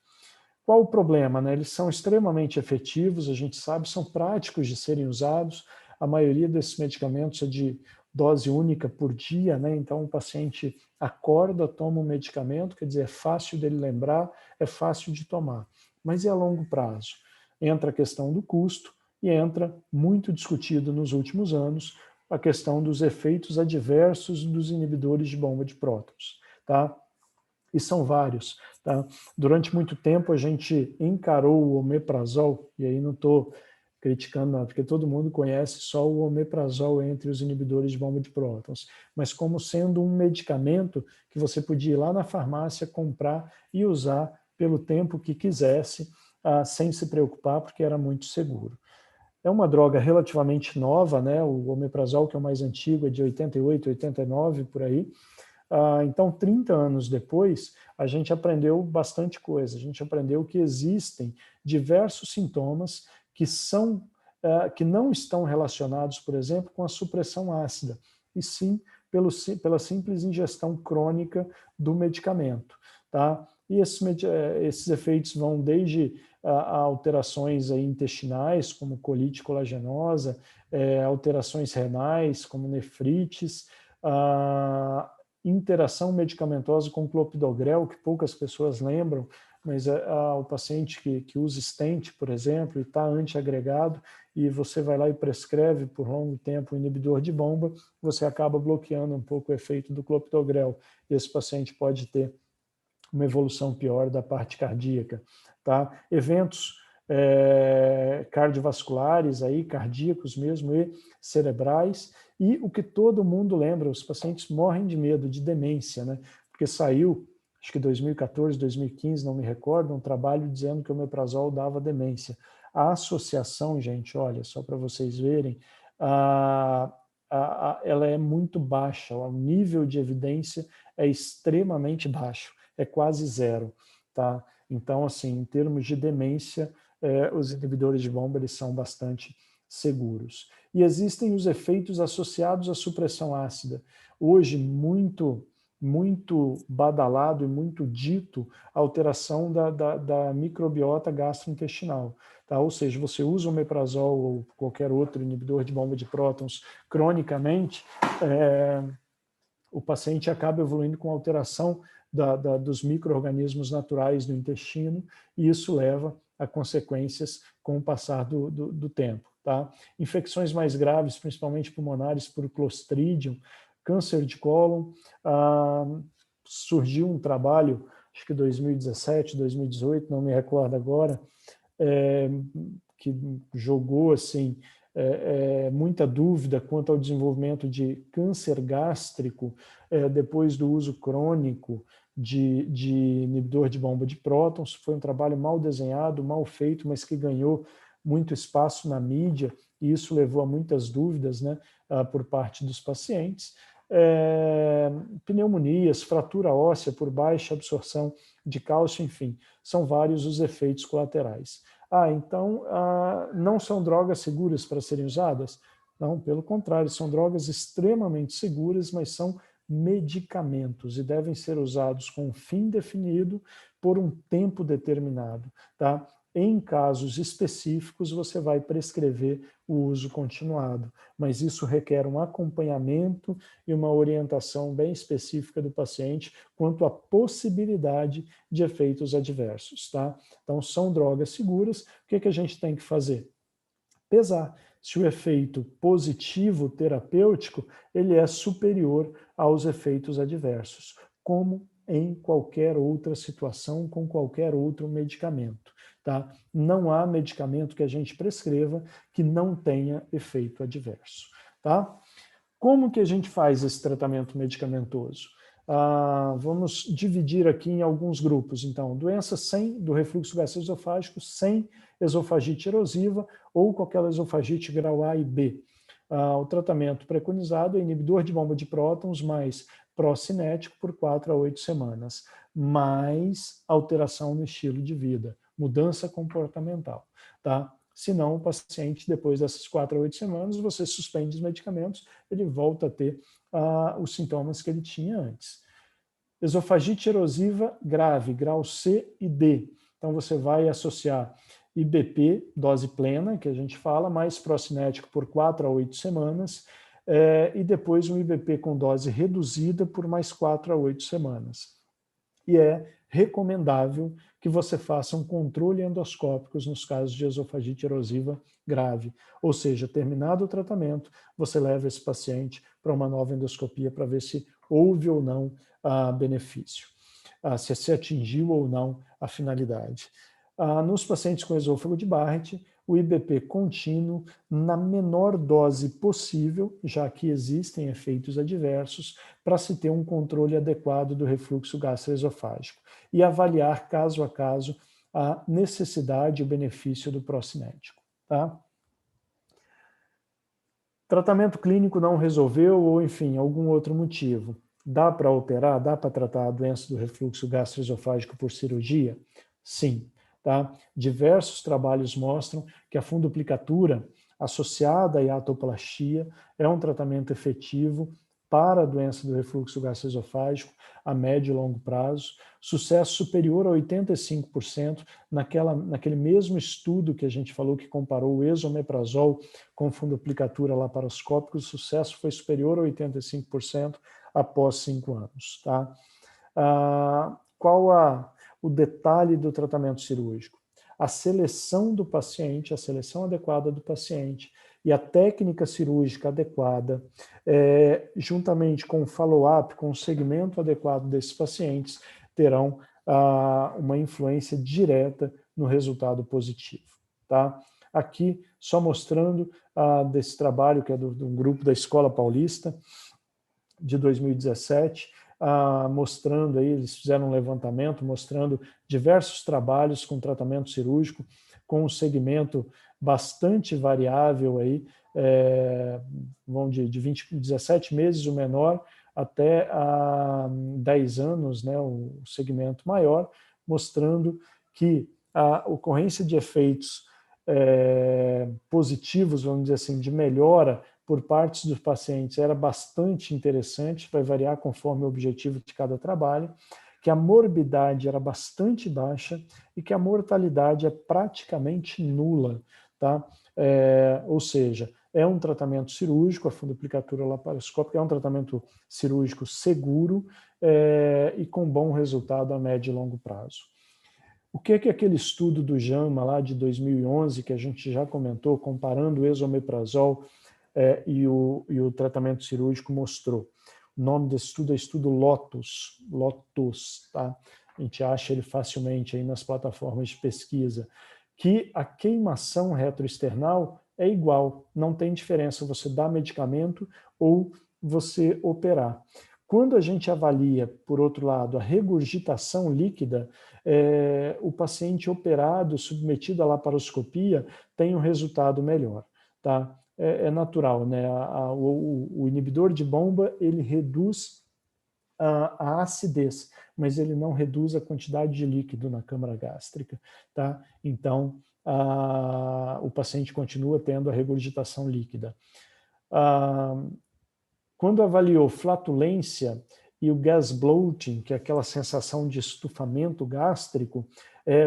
S2: Qual o problema? Né? Eles são extremamente efetivos, a gente sabe, são práticos de serem usados. A maioria desses medicamentos é de dose única por dia, né? Então o paciente acorda, toma um medicamento, quer dizer, é fácil dele lembrar, é fácil de tomar. Mas e a longo prazo? Entra a questão do custo e entra, muito discutido nos últimos anos, a questão dos efeitos adversos dos inibidores de bomba de prótons. Tá? E são vários. Tá? Durante muito tempo a gente encarou o omeprazol, e aí não estou criticando nada, porque todo mundo conhece só o omeprazol entre os inibidores de bomba de prótons, mas como sendo um medicamento que você podia ir lá na farmácia, comprar e usar pelo tempo que quisesse, sem se preocupar, porque era muito seguro. É uma droga relativamente nova, né? O omeprazol, que é o mais antigo, é de 88, 89, por aí. Então, 30 anos depois, a gente aprendeu bastante coisa. A gente aprendeu que existem diversos sintomas que não estão relacionados, por exemplo, com a supressão ácida, e sim pela simples ingestão crônica do medicamento. Tá? E esses efeitos vão desde alterações aí intestinais, como colite colagenosa, alterações renais, como nefrites, interação medicamentosa com clopidogrel, que poucas pessoas lembram, mas o paciente que usa stent, por exemplo, e está antiagregado, e você vai lá e prescreve por longo tempo o inibidor de bomba, você acaba bloqueando um pouco o efeito do clopidogrel. Esse paciente pode ter uma evolução pior da parte cardíaca. Tá? Eventos cardiovasculares, aí, cardíacos mesmo, e cerebrais, e o que todo mundo lembra, os pacientes morrem de medo de demência, né? Porque saiu, acho que 2014, 2015, não me recordo, um trabalho dizendo que o omeprazol dava demência. A associação, gente, olha, só para vocês verem, ela é muito baixa, o nível de evidência é extremamente baixo, é quase zero, tá? Então, assim, em termos de demência, os inibidores de bomba eles são bastante seguros. E existem os efeitos associados à supressão ácida. Hoje, muito badalado e muito dito a alteração da microbiota gastrointestinal. Tá? Ou seja, você usa o omeprazol ou qualquer outro inibidor de bomba de prótons cronicamente, o paciente acaba evoluindo com alteração dos micro-organismos naturais do intestino, e isso leva a consequências com o passar do tempo. Tá? Infecções mais graves, principalmente pulmonares por Clostridium, câncer de cólon, surgiu um trabalho, acho que 2017, 2018, não me recordo agora, que jogou assim, muita dúvida quanto ao desenvolvimento de câncer gástrico depois do uso crônico de inibidor de bomba de prótons. Foi um trabalho mal desenhado, mal feito, mas que ganhou muito espaço na mídia, e isso levou a muitas dúvidas, né, por parte dos pacientes. Pneumonias, fratura óssea por baixa absorção de cálcio, enfim, são vários os efeitos colaterais. Então, não são drogas seguras para serem usadas? Não, pelo contrário, são drogas extremamente seguras, mas são medicamentos e devem ser usados com um fim definido por um tempo determinado. Tá? Em casos específicos, você vai prescrever o uso continuado, mas isso requer um acompanhamento e uma orientação bem específica do paciente quanto à possibilidade de efeitos adversos. Tá? Então, são drogas seguras. O que a gente tem que fazer? Pesar se o efeito positivo terapêutico ele é superior aos efeitos adversos, como em qualquer outra situação, com qualquer outro medicamento. tá? Não há medicamento que a gente prescreva que não tenha efeito adverso, tá? Como que a gente faz esse tratamento medicamentoso? Vamos dividir aqui em alguns grupos. Então, doença sem, do refluxo gastroesofágico, sem esofagite erosiva ou com aquela esofagite grau A e B. O tratamento preconizado é inibidor de bomba de prótons mais procinético por 4 a 8 semanas, mais alteração no estilo de vida, mudança comportamental, tá? Se não, o paciente, depois dessas 4 a 8 semanas, você suspende os medicamentos, ele volta a ter os sintomas que ele tinha antes. Esofagite erosiva grave, grau C e D. Então, você vai associar IBP, dose plena, que a gente fala, mais procinético por 4 a 8 semanas, e depois um IBP com dose reduzida por mais 4 a 8 semanas. E é recomendável que você faça um controle endoscópico nos casos de esofagite erosiva grave. Ou seja, terminado o tratamento, você leva esse paciente para uma nova endoscopia para ver se houve ou não benefício, se se atingiu ou não a finalidade. Nos pacientes com esôfago de Barrett, o IBP contínuo na menor dose possível, já que existem efeitos adversos, para se ter um controle adequado do refluxo gastroesofágico e avaliar caso a caso a necessidade e o benefício do procinético. Tá? Tratamento clínico não resolveu ou, enfim, algum outro motivo. Dá para operar? Dá para tratar a doença do refluxo gastroesofágico por cirurgia? Sim. Tá? Diversos trabalhos mostram que a funduplicatura associada à hiatoplastia é um tratamento efetivo para a doença do refluxo gastroesofágico a médio e longo prazo, sucesso superior a 85% naquele mesmo estudo que a gente falou que comparou o esomeprazol com funduplicatura laparoscópica, o sucesso foi superior a 85% após 5 anos. Tá? Qual o detalhe do tratamento cirúrgico? A seleção do paciente, a seleção adequada do paciente e a técnica cirúrgica adequada, juntamente com o follow-up, com o segmento adequado desses pacientes, terão uma influência direta no resultado positivo. Tá? Aqui, só mostrando desse trabalho, que é do grupo da Escola Paulista, de 2017, mostrando aí, eles fizeram um levantamento, mostrando diversos trabalhos com tratamento cirúrgico, com um segmento bastante variável aí, vão de 17 meses o menor até 10 anos, né, o segmento maior, mostrando que a ocorrência de efeitos positivos, vamos dizer assim, de melhora por partes dos pacientes era bastante interessante, vai variar conforme o objetivo de cada trabalho, que a morbidade era bastante baixa e que a mortalidade é praticamente nula, tá? Ou seja, é um tratamento cirúrgico, a funduplicatura laparoscópica é um tratamento cirúrgico seguro e com bom resultado a médio e longo prazo. O que é que aquele estudo do JAMA lá de 2011, que a gente já comentou, comparando o esomeprazol e o tratamento cirúrgico mostrou? O nome desse estudo é estudo LOTUS, tá? A gente acha ele facilmente aí nas plataformas de pesquisa, que a queimação retroexternal é igual, não tem diferença você dar medicamento ou você operar. Quando a gente avalia, por outro lado, a regurgitação líquida, o paciente operado, submetido à laparoscopia, tem um resultado melhor, tá? É natural, né? O inibidor de bomba, ele reduz a acidez, mas ele não reduz a quantidade de líquido na câmara gástrica, tá? Então, o paciente continua tendo a regurgitação líquida. Quando avaliou flatulência e o gas bloating, que é aquela sensação de estufamento gástrico,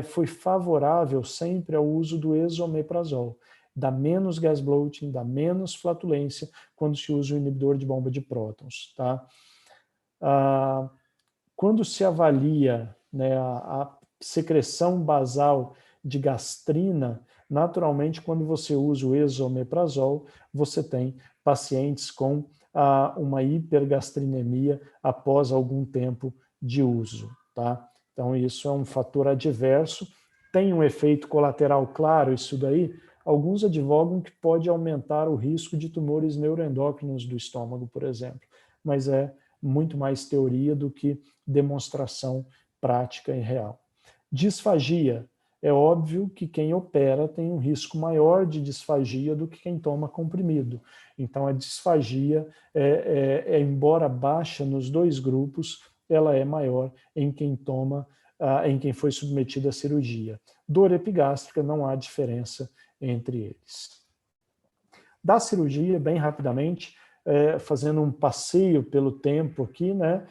S2: foi favorável sempre ao uso do esomeprazol. Dá menos gas bloating, dá menos flatulência quando se usa o inibidor de bomba de prótons. Tá? Quando se avalia, né, a secreção basal de gastrina, naturalmente, quando você usa o esomeprazol, você tem pacientes com uma hipergastrinemia após algum tempo de uso. Tá? Então, isso é um fator adverso, tem um efeito colateral claro isso daí? Alguns advogam que pode aumentar o risco de tumores neuroendócrinos do estômago, por exemplo, mas é muito mais teoria do que demonstração prática e real. Disfagia. É óbvio que quem opera tem um risco maior de disfagia do que quem toma comprimido. Então, a disfagia, embora baixa nos dois grupos, ela é maior em quem toma, em quem foi submetido à cirurgia. Dor epigástrica, não há diferença entre eles. Da cirurgia, bem rapidamente, fazendo um passeio pelo tempo aqui, né?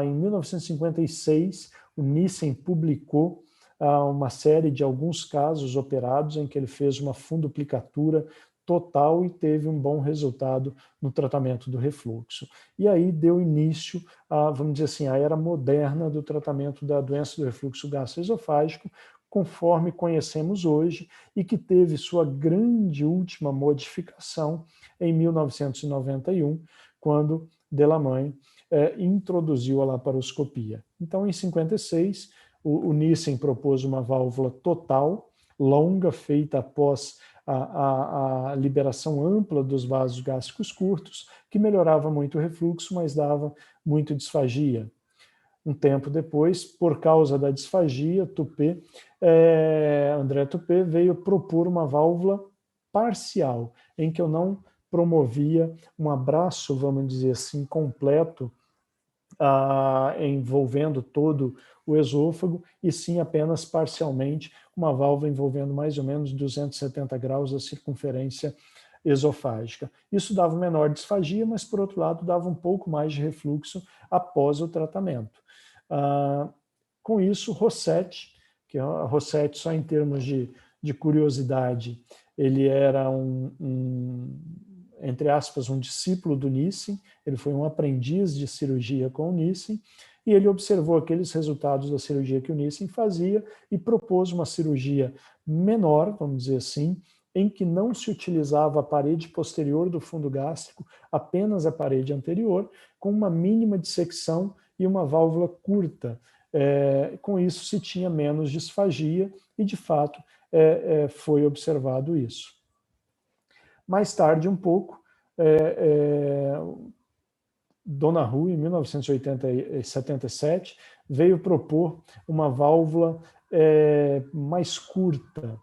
S2: Em 1956, o Nissen publicou uma série de alguns casos operados em que ele fez uma funduplicatura total e teve um bom resultado no tratamento do refluxo. E aí deu início a, vamos dizer assim, a era moderna do tratamento da doença do refluxo gastroesofágico, conforme conhecemos hoje, e que teve sua grande última modificação em 1991, quando Delamegne introduziu a laparoscopia. Então, em 56, o Nissen propôs uma válvula total, longa, feita após a liberação ampla dos vasos gástricos curtos, que melhorava muito o refluxo, mas dava muito disfagia. Um tempo depois, por causa da disfagia, André Toupé veio propor uma válvula parcial, em que eu não promovia um abraço, vamos dizer assim, completo, envolvendo todo o esôfago, e sim apenas parcialmente, uma válvula envolvendo mais ou menos 270 graus a circunferência esofágica. Isso dava menor disfagia, mas, por outro lado, dava um pouco mais de refluxo após o tratamento. Com isso, Rossetti, que Rossetti, só em termos de curiosidade, ele era entre aspas, um discípulo do Nissen, ele foi um aprendiz de cirurgia com o Nissen, e ele observou aqueles resultados da cirurgia que o Nissen fazia e propôs uma cirurgia menor, vamos dizer assim, em que não se utilizava a parede posterior do fundo gástrico, apenas a parede anterior, com uma mínima dissecção e uma válvula curta. Com isso se tinha menos disfagia e, de fato, foi observado isso. Mais tarde, um pouco, Donoghue, em 1977, veio propor uma válvula mais curta,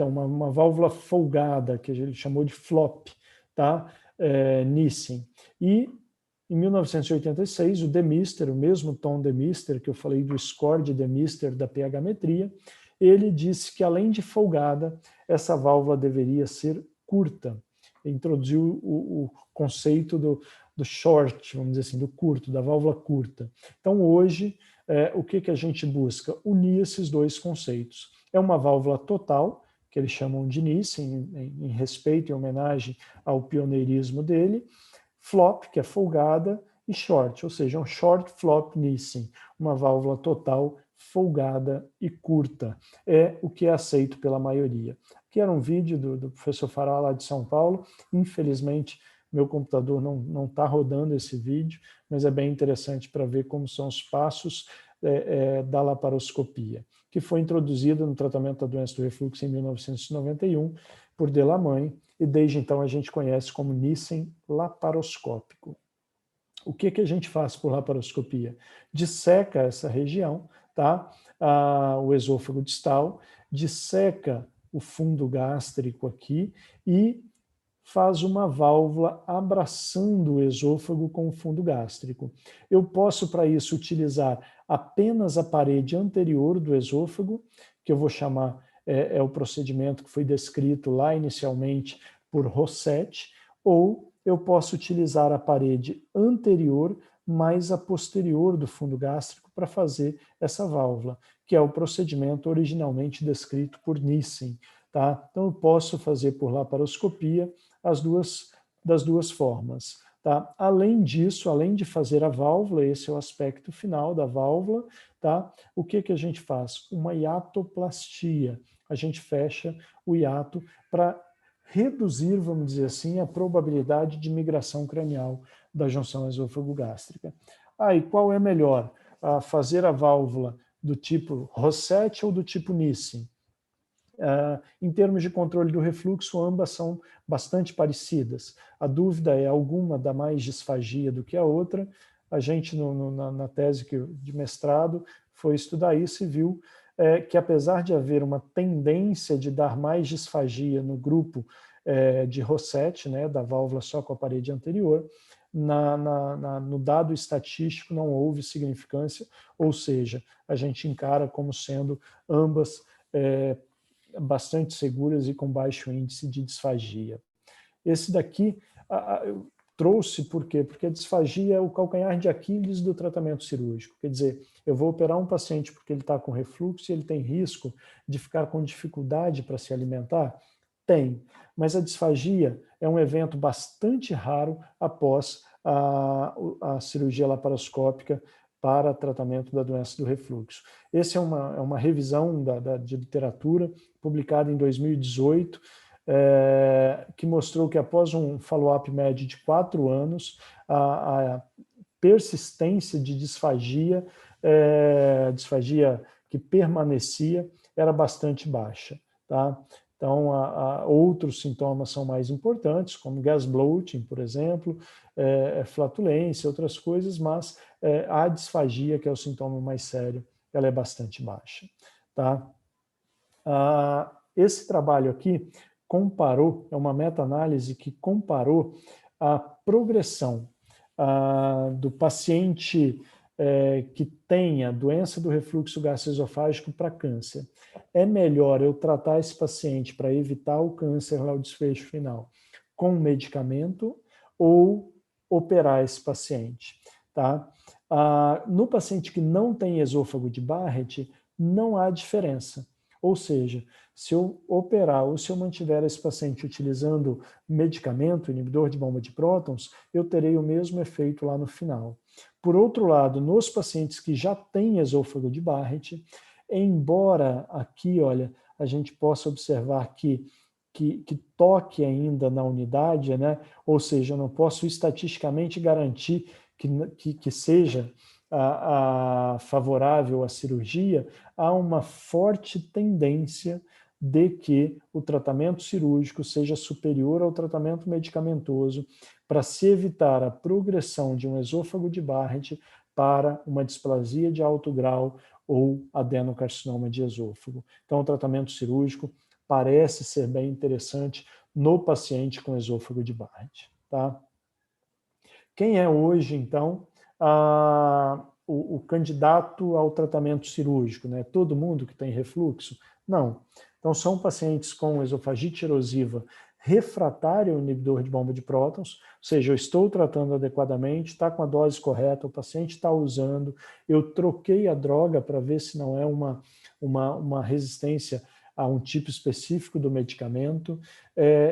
S2: uma válvula folgada, que ele chamou de flop, tá? Nissen. E, em 1986, o Demister, o mesmo Tom Demister, que eu falei do score de Demister da pH-metria, ele disse que, além de folgada, essa válvula deveria ser curta. Introduziu o conceito do short, vamos dizer assim, do curto, da válvula curta. Então, hoje, o que a gente busca? Unir esses dois conceitos. É uma válvula total, que eles chamam de Nissen, em respeito e homenagem ao pioneirismo dele, flop, que é folgada, e short, ou seja, um short flop Nissen, uma válvula total, folgada e curta. É o que é aceito pela maioria. Aqui era um vídeo do professor Fará, lá de São Paulo. Infelizmente, meu computador não está rodando esse vídeo, mas é bem interessante para ver como são os passos da laparoscopia, que foi introduzida no tratamento da doença do refluxo em 1991 por Delamegne, e desde então a gente conhece como Nissen laparoscópico. O que a gente faz por laparoscopia? Disseca essa região, tá? O esôfago distal, disseca o fundo gástrico aqui e faz uma válvula abraçando o esôfago com o fundo gástrico. Eu posso, para isso, utilizar apenas a parede anterior do esôfago, que eu vou chamar, o procedimento que foi descrito lá inicialmente por Rossetti, ou eu posso utilizar a parede anterior mais a posterior do fundo gástrico para fazer essa válvula, que é o procedimento originalmente descrito por Nissen. Tá? Então, eu posso fazer por laparoscopia das duas formas. Tá? Além disso, além de fazer a válvula, esse é o aspecto final da válvula, tá? O que a gente faz? Uma hiatoplastia. A gente fecha o hiato para reduzir, vamos dizer assim, a probabilidade de migração cranial da junção esôfago-gástrica. E qual é melhor? Fazer a válvula do tipo Rossetti ou do tipo Nissen. Em termos de controle do refluxo, ambas são bastante parecidas. A dúvida é: alguma dá mais disfagia do que a outra? A gente, na tese de mestrado, foi estudar isso e viu que, apesar de haver uma tendência de dar mais disfagia no grupo de Rossetti, né, da válvula só com a parede anterior, no dado estatístico não houve significância, ou seja, a gente encara como sendo ambas bastante seguras e com baixo índice de disfagia. Esse daqui eu trouxe por quê? Porque a disfagia é o calcanhar de Aquiles do tratamento cirúrgico. Quer dizer, eu vou operar um paciente porque ele está com refluxo e ele tem risco de ficar com dificuldade para se alimentar? Tem, mas a disfagia é um evento bastante raro após a cirurgia laparoscópica para tratamento da doença do refluxo. Essa é uma revisão de literatura publicada em 2018, que mostrou que após um follow-up médio de 4 anos, a persistência de disfagia, disfagia que permanecia, era bastante baixa. Tá? Então, outros sintomas são mais importantes, como gas bloating, por exemplo, flatulência, outras coisas, mas a disfagia, que é o sintoma mais sério, ela é bastante baixa. Tá? Esse trabalho aqui comparou, é uma meta-análise que comparou a progressão do paciente que tenha doença do refluxo gastroesofágico para câncer. É melhor eu tratar esse paciente para evitar o câncer lá, o desfecho final, com medicamento ou operar esse paciente, tá? No paciente que não tem esôfago de Barrett, não há diferença. Ou seja, se eu operar ou se eu mantiver esse paciente utilizando medicamento, inibidor de bomba de prótons, eu terei o mesmo efeito lá no final. Por outro lado, nos pacientes que já têm esôfago de Barrett, embora aqui, olha, a gente possa observar que toque ainda na unidade, né? Ou seja, eu não posso estatisticamente garantir que seja favorável à cirurgia, há uma forte tendência de que o tratamento cirúrgico seja superior ao tratamento medicamentoso para se evitar a progressão de um esôfago de Barrett para uma displasia de alto grau ou adenocarcinoma de esôfago. Então, o tratamento cirúrgico parece ser bem interessante no paciente com esôfago de Barrett. Tá? Quem é hoje, então, o candidato ao tratamento cirúrgico? Né? Todo mundo que tem refluxo? Não. Então, são pacientes com esofagite erosiva refratária ao inibidor de bomba de prótons, ou seja, eu estou tratando adequadamente, está com a dose correta, o paciente está usando, eu troquei a droga para ver se não é uma resistência a um tipo específico do medicamento,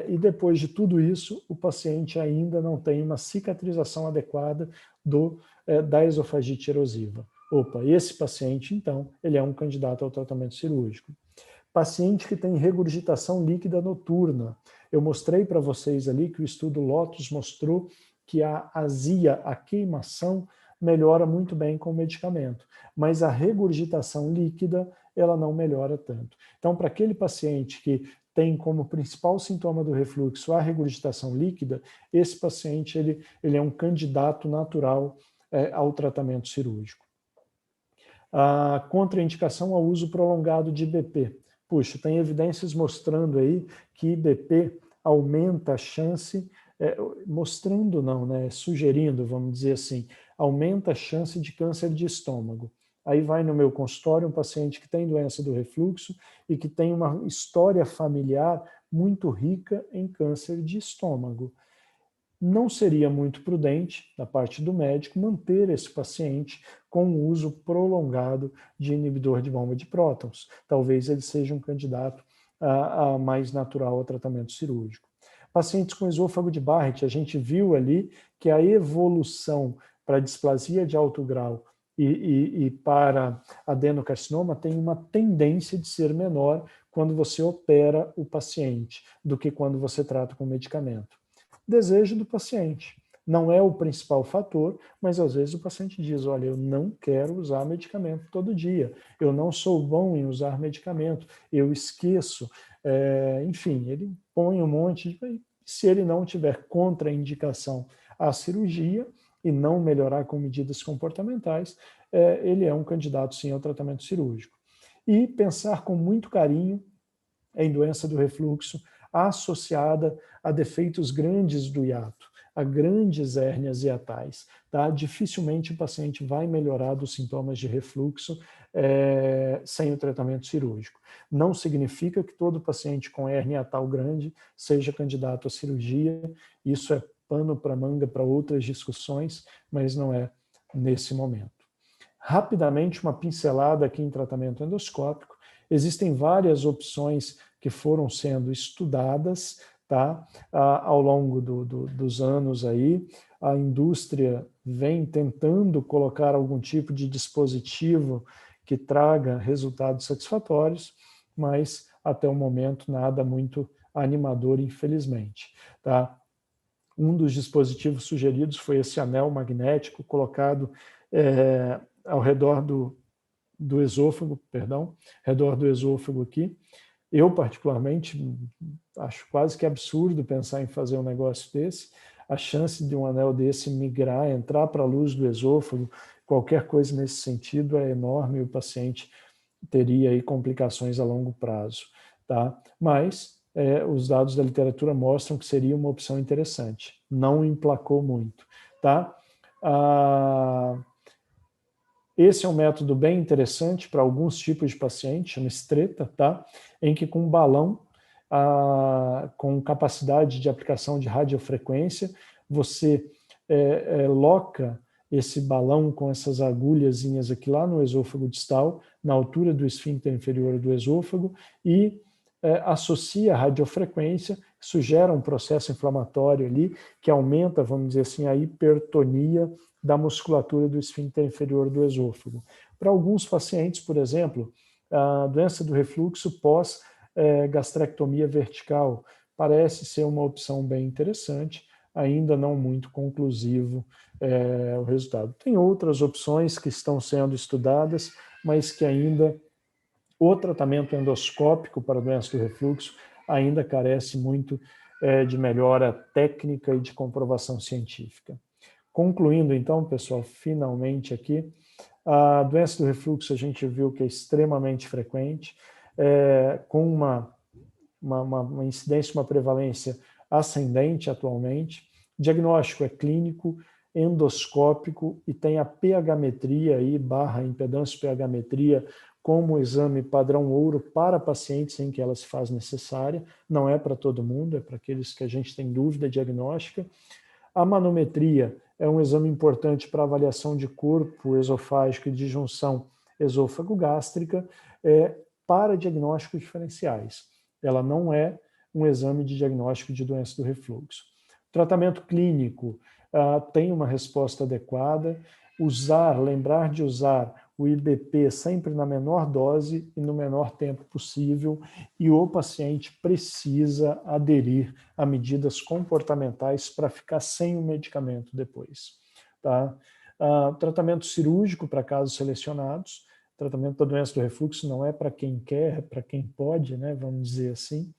S2: e depois de tudo isso, o paciente ainda não tem uma cicatrização adequada da esofagite erosiva. Opa, esse paciente, então, ele é um candidato ao tratamento cirúrgico. Paciente que tem regurgitação líquida noturna. Eu mostrei para vocês ali que o estudo Lotus mostrou que a azia, a queimação, melhora muito bem com o medicamento, mas a regurgitação líquida, ela não melhora tanto. Então, para aquele paciente que tem como principal sintoma do refluxo a regurgitação líquida, esse paciente ele é um candidato natural ao tratamento cirúrgico. A contraindicação ao uso prolongado de IBP. Puxa, tem evidências mostrando aí que IBP aumenta a chance, mostrando não, né, sugerindo, vamos dizer assim, aumenta a chance de câncer de estômago. Aí vai no meu consultório um paciente que tem doença do refluxo e que tem uma história familiar muito rica em câncer de estômago. Não seria muito prudente, da parte do médico, manter esse paciente com o uso prolongado de inibidor de bomba de prótons. Talvez ele seja um candidato mais natural ao tratamento cirúrgico. Pacientes com esôfago de Barrett, a gente viu ali que a evolução para displasia de alto grau e para adenocarcinoma tem uma tendência de ser menor quando você opera o paciente do que quando você trata com medicamento. Desejo do paciente. Não é o principal fator, mas às vezes o paciente diz, olha, eu não quero usar medicamento todo dia, eu não sou bom em usar medicamento, eu esqueço, enfim, ele põe um monte de... Se ele não tiver contraindicação à cirurgia e não melhorar com medidas comportamentais, ele é um candidato sim ao tratamento cirúrgico. E pensar com muito carinho em doença do refluxo associada a defeitos grandes do hiato, a grandes hérnias hiatais. Tá? Dificilmente o paciente vai melhorar dos sintomas de refluxo sem o tratamento cirúrgico. Não significa que todo paciente com hérnia hiatal grande seja candidato à cirurgia, isso é pano para manga para outras discussões, mas não é nesse momento. Rapidamente, uma pincelada aqui em tratamento endoscópico. Existem várias opções que foram sendo estudadas, tá? Ao longo dos anos aí. A indústria vem tentando colocar algum tipo de dispositivo que traga resultados satisfatórios, mas até o momento nada muito animador, infelizmente. Tá? Um dos dispositivos sugeridos foi esse anel magnético colocado ao redor do esôfago, redor do esôfago aqui. Eu, particularmente, acho quase que absurdo pensar em fazer um negócio desse. A chance de um anel desse migrar, entrar para a luz do esôfago, qualquer coisa nesse sentido é enorme e o paciente teria aí complicações a longo prazo. Tá? Mas os dados da literatura mostram que seria uma opção interessante. Não emplacou muito. Tá? Esse é um método bem interessante para alguns tipos de paciente, chama Stretta, tá? Em que com um balão com capacidade de aplicação de radiofrequência, você loca esse balão com essas agulhazinhas aqui lá no esôfago distal, na altura do esfíncter inferior do esôfago, e associa a radiofrequência, isso gera um processo inflamatório ali, que aumenta, vamos dizer assim, a hipertonia da musculatura do esfíncter inferior do esôfago. Para alguns pacientes, por exemplo, a doença do refluxo pós-gastrectomia vertical parece ser uma opção bem interessante, ainda não muito conclusivo o resultado. Tem outras opções que estão sendo estudadas, mas que ainda o tratamento endoscópico para a doença do refluxo ainda carece muito de melhora técnica e de comprovação científica. Concluindo, então, pessoal, finalmente aqui, a doença do refluxo a gente viu que é extremamente frequente, com uma incidência, uma prevalência ascendente atualmente. O diagnóstico é clínico, endoscópico e tem a pH-metria aí, barra impedância pH-metria, como exame padrão ouro para pacientes em que ela se faz necessária. Não é para todo mundo, é para aqueles que a gente tem dúvida diagnóstica. A manometria é um exame importante para avaliação de corpo esofágico e de junção esôfago-gástrica para diagnósticos diferenciais. Ela não é um exame de diagnóstico de doença do refluxo. O tratamento clínico tem uma resposta adequada. Lembrar de usar o IBP sempre na menor dose e no menor tempo possível, e o paciente precisa aderir a medidas comportamentais para ficar sem o medicamento depois. Tá? Tratamento cirúrgico para casos selecionados. Tratamento da doença do refluxo não é para quem quer, é para quem pode, né, vamos dizer assim.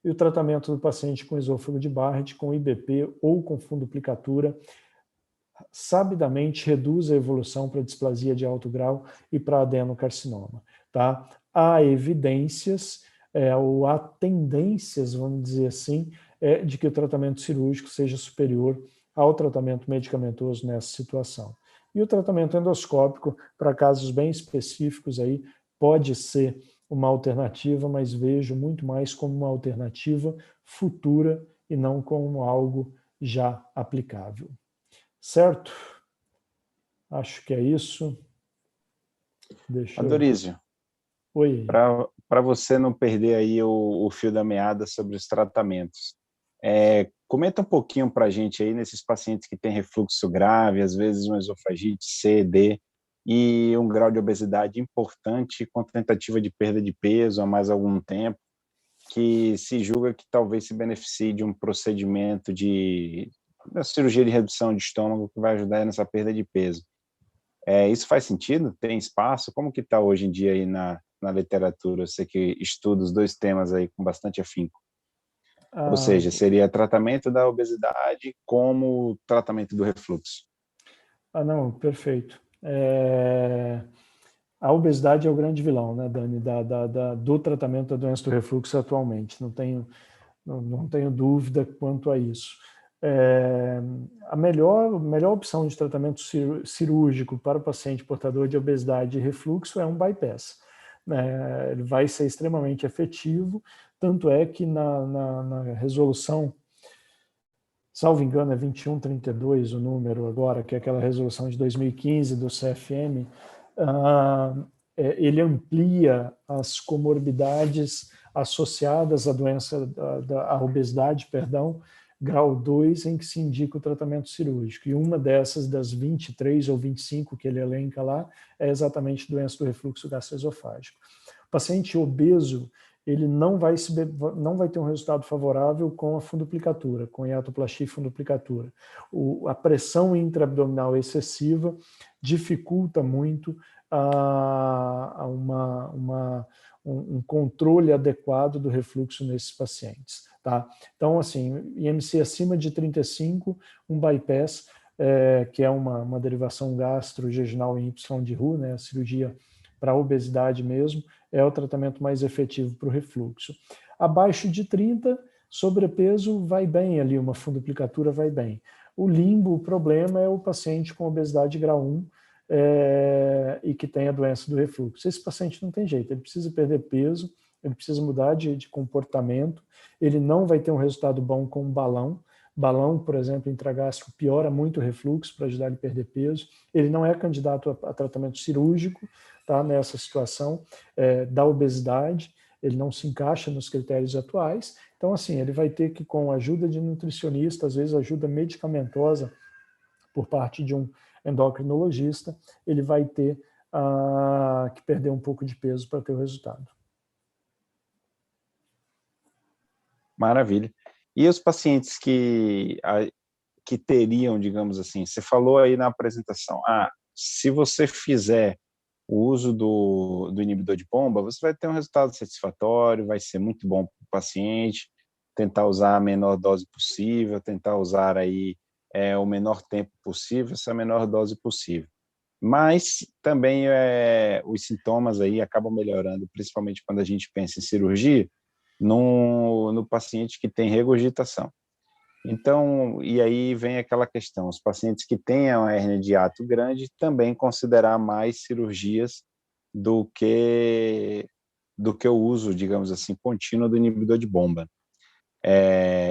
S2: E o tratamento do paciente com esôfago de Barrett, com IBP ou com funduplicatura, sabidamente reduz a evolução para displasia de alto grau e para adenocarcinoma. Tá? Há evidências, ou há tendências, vamos dizer assim, de que o tratamento cirúrgico seja superior ao tratamento medicamentoso nessa situação. E o tratamento endoscópico, para casos bem específicos, aí, pode ser uma alternativa, mas vejo muito mais como uma alternativa futura e não como algo já aplicável. Certo? Acho que é isso.
S1: Adorísio,
S2: Oi.
S1: Para você não perder aí o fio da meada sobre os tratamentos, comenta um pouquinho para a gente aí nesses pacientes que têm refluxo grave, às vezes uma esofagite C, D, e um grau de obesidade importante com tentativa de perda de peso há mais algum tempo, que se julga que talvez se beneficie de um procedimento de a cirurgia de redução de estômago que vai ajudar nessa perda de peso. Isso faz sentido? Tem espaço? Como que está hoje em dia aí na literatura? Você que estuda os dois temas aí com bastante afinco. Ou seja, seria tratamento da obesidade como tratamento do refluxo.
S2: Não, perfeito. A obesidade é o grande vilão, né, Dani, do tratamento da doença do refluxo atualmente. Não tenho dúvida quanto a isso. A melhor opção de tratamento cirúrgico para o paciente portador de obesidade e refluxo é um bypass. Ele vai ser extremamente efetivo, tanto é que na resolução, salvo engano, é 2132 o número agora, que é aquela resolução de 2015 do CFM, ele amplia as comorbidades associadas à doença, à obesidade, grau 2, em que se indica o tratamento cirúrgico. E uma dessas, das 23 ou 25 que ele elenca lá, é exatamente doença do refluxo gastroesofágico. O paciente obeso, ele não vai ter um resultado favorável com a fundoplicatura, com hiatoplastia e fundoplicatura. A pressão intraabdominal excessiva dificulta muito um controle adequado do refluxo nesses pacientes. Tá? Então, assim, IMC acima de 35, um bypass, que é uma derivação gastro-jejunal em Y de Roux, né, a cirurgia para obesidade mesmo, é o tratamento mais efetivo para o refluxo. Abaixo de 30, sobrepeso vai bem ali, uma fundoplicatura vai bem. O limbo, o problema é o paciente com obesidade grau 1 e que tem a doença do refluxo. Esse paciente não tem jeito, ele precisa perder peso, ele precisa mudar de comportamento, ele não vai ter um resultado bom com balão. Balão, por exemplo, intragástrico piora muito o refluxo para ajudar ele a perder peso. Ele não é candidato a tratamento cirúrgico, tá, nessa situação da obesidade, ele não se encaixa nos critérios atuais. Então, assim, ele vai ter que, com a ajuda de nutricionista, às vezes ajuda medicamentosa por parte de um endocrinologista, ele vai ter que perder um pouco de peso para ter o resultado.
S1: Maravilha. E os pacientes que teriam, digamos assim, você falou aí na apresentação, se você fizer o uso do inibidor de bomba, você vai ter um resultado satisfatório, vai ser muito bom para o paciente, tentar usar a menor dose possível, tentar usar aí o menor tempo possível, essa menor dose possível. Mas também os sintomas aí acabam melhorando, principalmente quando a gente pensa em cirurgia, no paciente que tem regurgitação. Então, e aí vem aquela questão, os pacientes que têm a hérnia de hiato grande também considerar mais cirurgias do que o uso, digamos assim, contínuo do inibidor de bomba.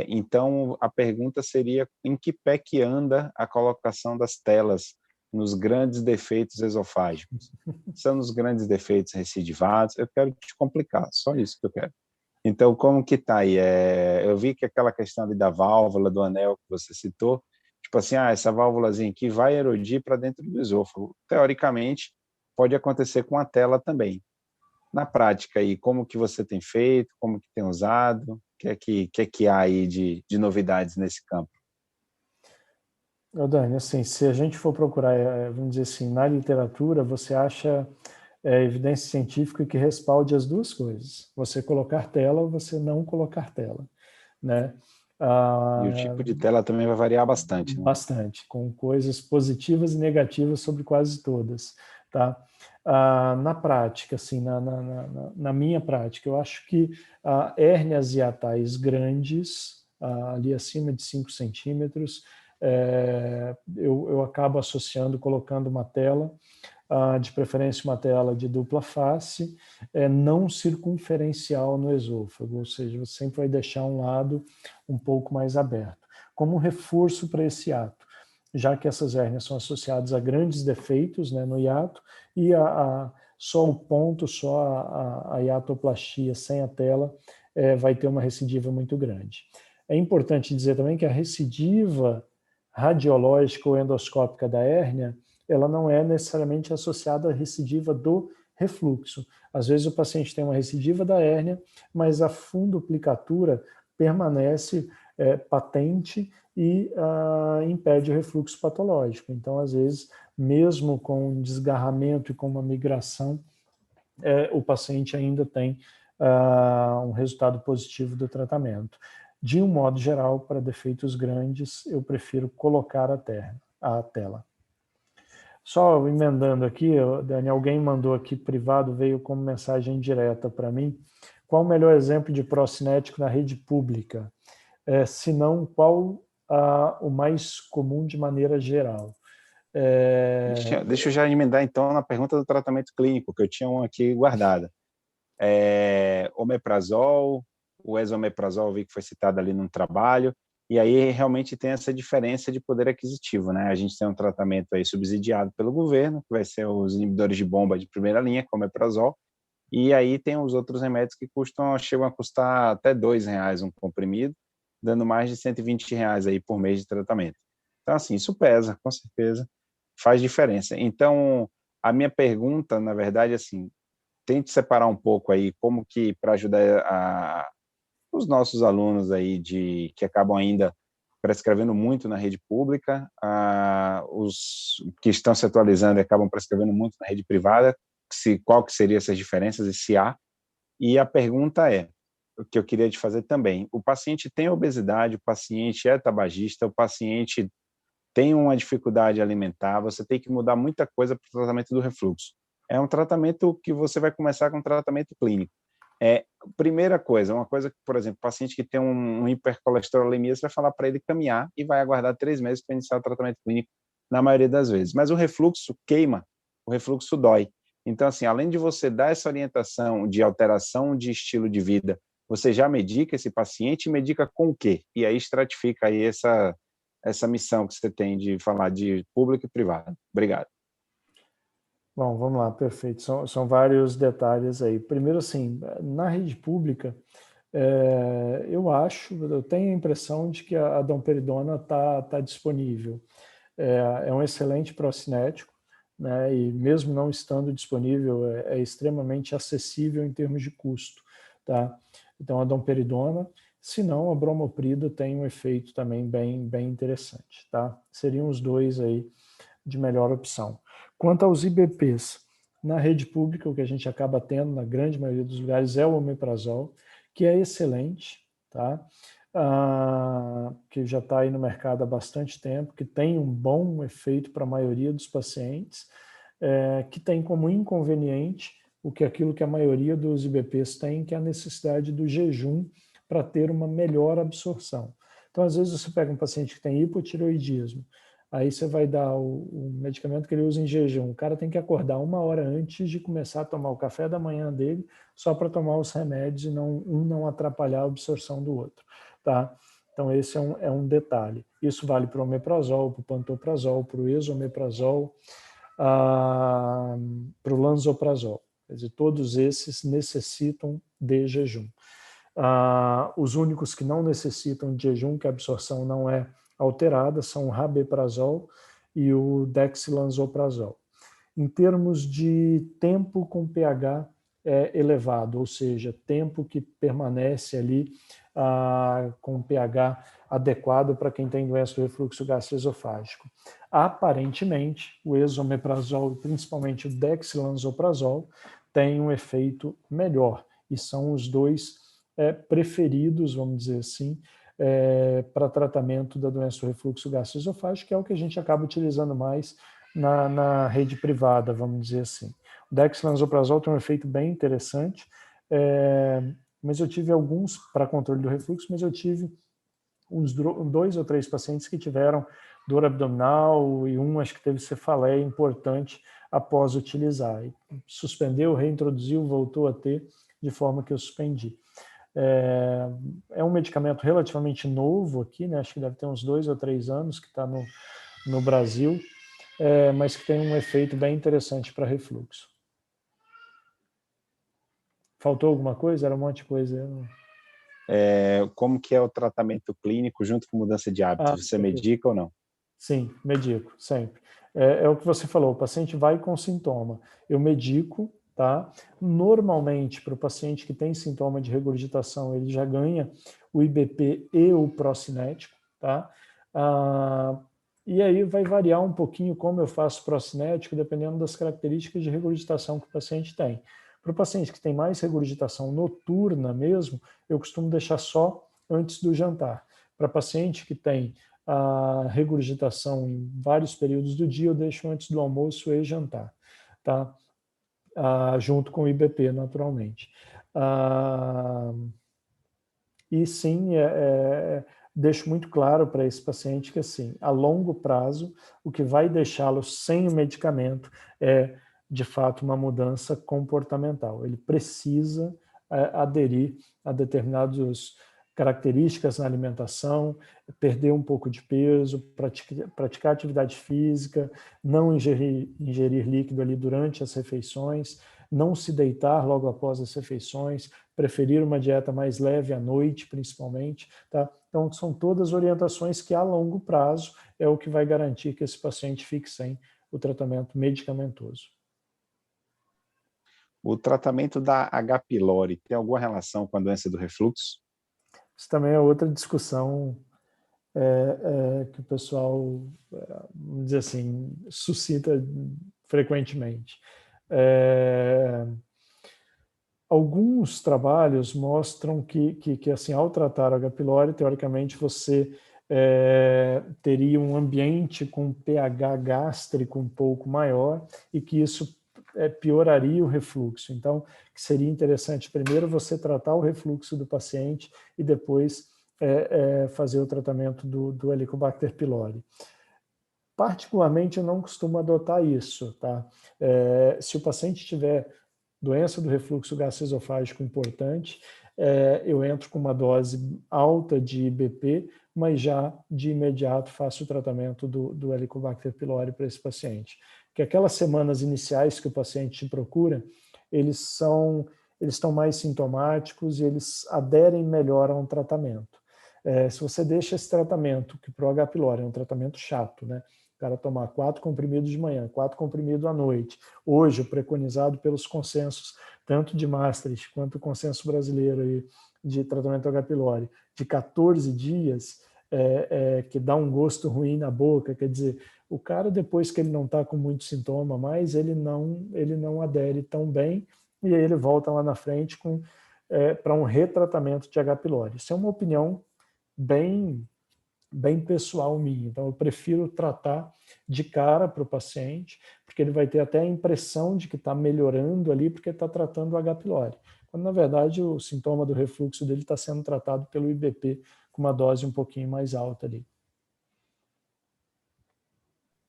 S1: Então, a pergunta seria em que pé que anda a colocação das telas nos grandes defeitos esofágicos? São nos grandes defeitos recidivados? Eu quero te complicar, só isso que eu quero. Então, como que está aí? Eu vi que aquela questão ali da válvula, do anel que você citou, tipo assim, essa válvulazinha aqui vai erodir para dentro do esôfago. Teoricamente, pode acontecer com a tela também. Na prática, aí, como que você tem feito? Como que tem usado? O que há aí de novidades nesse campo?
S2: Dani, assim, se a gente for procurar, vamos dizer assim, na literatura, você acha evidência científica que respalde as duas coisas. Você colocar tela ou você não colocar tela, né?
S1: E o tipo de tela também vai variar bastante, né?
S2: Bastante, com coisas positivas e negativas sobre quase todas, tá? Na prática, assim, na minha prática, eu acho que hérnias hiatais grandes, ali acima de 5 centímetros, eu acabo associando, colocando uma tela, de preferência uma tela de dupla face, não circunferencial no esôfago, ou seja, você sempre vai deixar um lado um pouco mais aberto, como um reforço para esse hiato, já que essas hérnias são associadas a grandes defeitos, né, no hiato, e só o ponto, só a hiatoplastia sem a tela vai ter uma recidiva muito grande. É importante dizer também que a recidiva radiológica ou endoscópica da hérnia, ela não é necessariamente associada à recidiva do refluxo. Às vezes o paciente tem uma recidiva da hérnia, mas a fundoplicatura permanece patente e impede o refluxo patológico. Então, às vezes, mesmo com um desgarramento e com uma migração, o paciente ainda tem um resultado positivo do tratamento. De um modo geral, para defeitos grandes, eu prefiro colocar a tela. Só emendando aqui, Dani, alguém mandou aqui privado, veio como mensagem direta para mim. Qual o melhor exemplo de procinético na rede pública? Se não, qual o mais comum de maneira geral?
S1: Deixa eu já emendar, então, na pergunta do tratamento clínico, que eu tinha um aqui guardada. Omeprazol, o esomeprazol, vi que foi citado ali num trabalho, e aí realmente tem essa diferença de poder aquisitivo, né? A gente tem um tratamento aí subsidiado pelo governo, que vai ser os inibidores de bomba de primeira linha, como omeprazol, e aí tem os outros remédios que chegam a custar até R$2 um comprimido, dando mais de R$120 aí por mês de tratamento. Então, assim, isso pesa, com certeza, faz diferença. Então, a minha pergunta, na verdade, assim, tente separar um pouco aí como que, para ajudar os nossos alunos aí que acabam ainda prescrevendo muito na rede pública, os que estão se atualizando e acabam prescrevendo muito na rede privada, qual que seriam essas diferenças e se há. E a pergunta é, o que eu queria te fazer também, o paciente tem obesidade, o paciente é tabagista, o paciente tem uma dificuldade alimentar, você tem que mudar muita coisa para o tratamento do refluxo. É um tratamento que você vai começar com um tratamento clínico. Primeira coisa, uma coisa que, por exemplo, paciente que tem um hipercolesterolemia, você vai falar para ele caminhar e vai aguardar 3 meses para iniciar o tratamento clínico, na maioria das vezes. Mas o refluxo queima, o refluxo dói. Então, assim, além de você dar essa orientação de alteração de estilo de vida, você já medica esse paciente e medica com o quê? E aí estratifica aí essa missão que você tem de falar de público e privado. Obrigado.
S2: Bom, vamos lá, perfeito. São vários detalhes aí. Primeiro, assim, na rede pública, eu tenho a impressão de que a domperidona está disponível. É um excelente procinético, né, e mesmo não estando disponível, é extremamente acessível em termos de custo. Tá? Então, a domperidona, se não, a bromoprida tem um efeito também bem interessante. Tá? Seriam os dois aí de melhor opção. Quanto aos IBPs, na rede pública, o que a gente acaba tendo na grande maioria dos lugares é o omeprazol, que é excelente, tá? Que já está aí no mercado há bastante tempo, que tem um bom efeito para a maioria dos pacientes, que tem como inconveniente aquilo que a maioria dos IBPs tem, que é a necessidade do jejum para ter uma melhor absorção. Então, às vezes, você pega um paciente que tem hipotireoidismo, aí você vai dar o medicamento que ele usa em jejum. O cara tem que acordar 1 hora antes de começar a tomar o café da manhã dele, só para tomar os remédios e não atrapalhar a absorção do outro. Tá? Então, esse é um detalhe. Isso vale para o omeprazol, para o pantoprazol, para o esomeprazol, para o lansoprazol. Quer dizer, todos esses necessitam de jejum. Os únicos que não necessitam de jejum, que a absorção não é alterada, são o rabeprazol e o dexlansoprazol. Em termos de tempo com pH elevado, ou seja, tempo que permanece ali com pH adequado para quem tem doença do refluxo gastroesofágico. Aparentemente, o esomeprazol, principalmente o dexlansoprazol, tem um efeito melhor e são os dois preferidos, vamos dizer assim, para tratamento da doença do refluxo gastroesofágico, que é o que a gente acaba utilizando mais na rede privada, vamos dizer assim. O dexlansoprazol tem um efeito bem interessante, mas eu tive alguns para controle do refluxo, mas eu tive uns 2 ou 3 pacientes que tiveram dor abdominal e acho que teve cefaleia importante após utilizar. E suspendeu, reintroduziu, voltou a ter, de forma que eu suspendi. É um medicamento relativamente novo aqui, né? Acho que deve ter uns 2 ou 3 anos que está no Brasil, mas que tem um efeito bem interessante para refluxo. Faltou alguma coisa? Era um monte de coisa.
S1: Como que é o tratamento clínico junto com mudança de hábito? Você medica ou não?
S2: Sim, medico, sempre. É o que você falou, o paciente vai com sintoma. Eu medico, tá? Normalmente, para o paciente que tem sintoma de regurgitação, ele já ganha o IBP e o procinético, tá? E aí vai variar um pouquinho como eu faço procinético, dependendo das características de regurgitação que o paciente tem. Para o paciente que tem mais regurgitação noturna mesmo, eu costumo deixar só antes do jantar. Para paciente que tem a regurgitação em vários períodos do dia, eu deixo antes do almoço e jantar, tá? Junto com o IBP, naturalmente. E sim, deixo muito claro para esse paciente que, assim, a longo prazo, o que vai deixá-lo sem o medicamento é, de fato, uma mudança comportamental. Ele precisa aderir a determinadas características na alimentação, perder um pouco de peso, praticar atividade física, não ingerir líquido ali durante as refeições, não se deitar logo após as refeições, preferir uma dieta mais leve à noite, principalmente, tá? Então, são todas orientações que, a longo prazo, é o que vai garantir que esse paciente fique sem o tratamento medicamentoso.
S1: O tratamento da H. pylori tem alguma relação com a doença do refluxo?
S2: Isso também é outra discussão que o pessoal, vamos dizer assim, suscita frequentemente. Alguns trabalhos mostram que assim, ao tratar H. pylori, teoricamente você teria um ambiente com pH gástrico um pouco maior e que isso pioraria o refluxo. Então, que seria interessante primeiro você tratar o refluxo do paciente e depois fazer o tratamento do Helicobacter pylori. Particularmente, eu não costumo adotar isso, tá? Se o paciente tiver doença do refluxo gastroesofágico importante, eu entro com uma dose alta de IBP, mas já de imediato faço o tratamento do Helicobacter pylori para esse paciente. Porque aquelas semanas iniciais que o paciente te procura, eles estão mais sintomáticos e eles aderem melhor a um tratamento. Se você deixa esse tratamento, que para o H. pylori é um tratamento chato, né? O cara tomar 4 comprimidos de manhã, 4 comprimidos à noite. Hoje, preconizado pelos consensos, tanto de Maastricht quanto o consenso brasileiro de tratamento H. pylori, de 14 dias, que dá um gosto ruim na boca, quer dizer, o cara, depois que ele não está com muito sintoma mais, ele não adere tão bem e aí ele volta lá na frente para um retratamento de H. pylori. Isso é uma opinião bem pessoal minha. Então, eu prefiro tratar de cara para o paciente, porque ele vai ter até a impressão de que está melhorando ali, porque está tratando o H. pylori. Quando, na verdade, o sintoma do refluxo dele está sendo tratado pelo IBP com uma dose um pouquinho mais alta ali.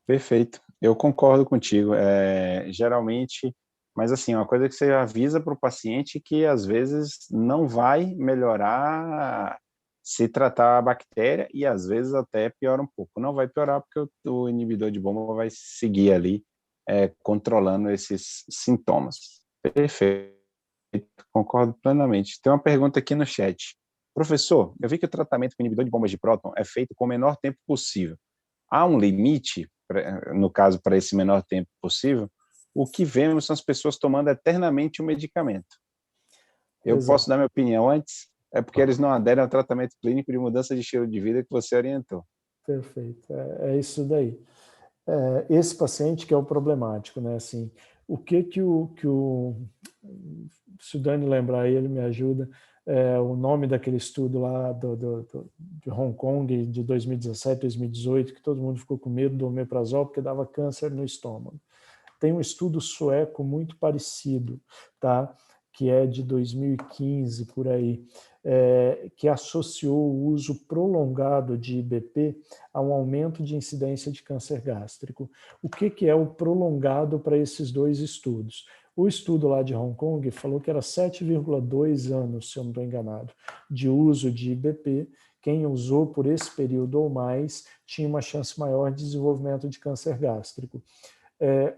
S1: Perfeito, eu concordo contigo. Geralmente, mas assim, uma coisa que você avisa para o paciente que às vezes não vai melhorar se tratar a bactéria e às vezes até piora um pouco. Não vai piorar porque o inibidor de bomba vai seguir ali controlando esses sintomas. Perfeito, concordo plenamente. Tem uma pergunta aqui no chat. Professor, eu vi que o tratamento com inibidor de bombas de próton é feito com o menor tempo possível. Há um limite, no caso, para esse menor tempo possível? O que vemos são as pessoas tomando eternamente o medicamento. Eu posso dar minha opinião antes? É porque eles não aderem ao tratamento clínico de mudança de estilo de vida que você orientou.
S2: Perfeito, é isso daí. Esse paciente que é o problemático, né? Assim, o que se o Dani lembrar aí, ele me ajuda, o nome daquele estudo lá de Hong Kong de 2017, 2018, que todo mundo ficou com medo do omeprazol porque dava câncer no estômago. Tem um estudo sueco muito parecido, tá? Que é de 2015, por aí, que associou o uso prolongado de IBP a um aumento de incidência de câncer gástrico. O que é o prolongado para esses dois estudos? O estudo lá de Hong Kong falou que era 7,2 anos, se eu não estou enganado, de uso de IBP. Quem usou por esse período ou mais tinha uma chance maior de desenvolvimento de câncer gástrico.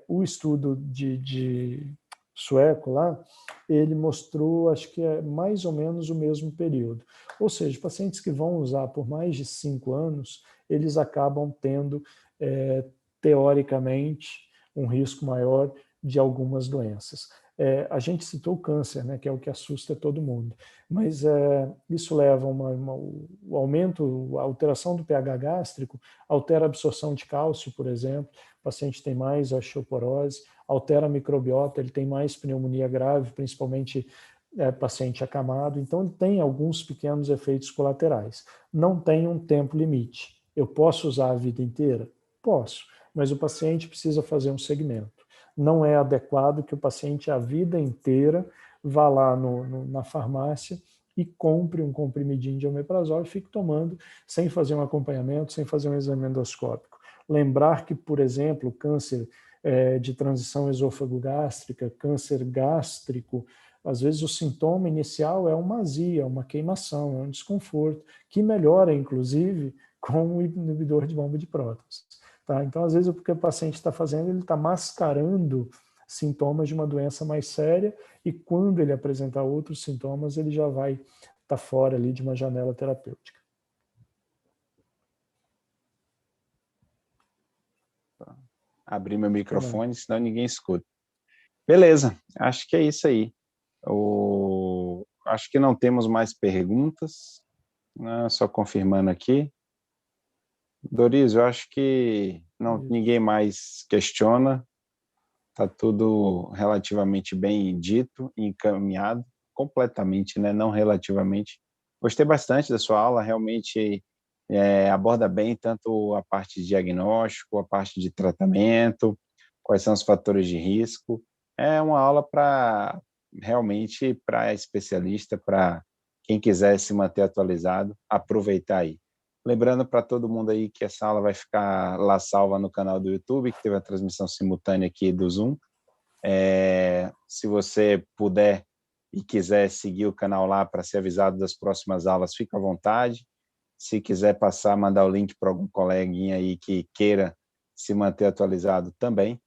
S2: O estudo de sueco lá, ele mostrou, acho que é mais ou menos o mesmo período. Ou seja, pacientes que vão usar por mais de 5 anos, eles acabam tendo, teoricamente, um risco maior de algumas doenças. A gente citou o câncer, né, que é o que assusta todo mundo, mas isso leva a o aumento, a alteração do pH gástrico, altera a absorção de cálcio, por exemplo, o paciente tem mais osteoporose, altera a microbiota, ele tem mais pneumonia grave, principalmente paciente acamado, então ele tem alguns pequenos efeitos colaterais. Não tem um tempo limite. Eu posso usar a vida inteira? Posso, mas o paciente precisa fazer um segmento. Não é adequado que o paciente a vida inteira vá lá na farmácia e compre um comprimidinho de omeprazol e fique tomando sem fazer um acompanhamento, sem fazer um exame endoscópico. Lembrar que, por exemplo, câncer de transição esôfago-gástrica, câncer gástrico, às vezes o sintoma inicial é uma azia, uma queimação, é um desconforto, que melhora, inclusive, com o inibidor de bomba de prótons. Tá? Então, às vezes, o que o paciente está fazendo, ele está mascarando sintomas de uma doença mais séria e quando ele apresentar outros sintomas, ele já vai estar fora ali de uma janela terapêutica.
S1: Abrir meu microfone, senão ninguém escuta. Beleza, acho que é isso aí. Acho que não temos mais perguntas, né? Só confirmando aqui. Doris, eu acho que ninguém mais questiona, está tudo relativamente bem dito e encaminhado, completamente, né? Não relativamente. Gostei bastante da sua aula, realmente aborda bem tanto a parte de diagnóstico, a parte de tratamento, quais são os fatores de risco. É uma aula realmente para especialista, para quem quiser se manter atualizado, aproveitar aí. Lembrando para todo mundo aí que essa aula vai ficar lá salva no canal do YouTube, que teve a transmissão simultânea aqui do Zoom. Se você puder e quiser seguir o canal lá para ser avisado das próximas aulas, fica à vontade. Se quiser mandar o link para algum coleguinha aí que queira se manter atualizado também.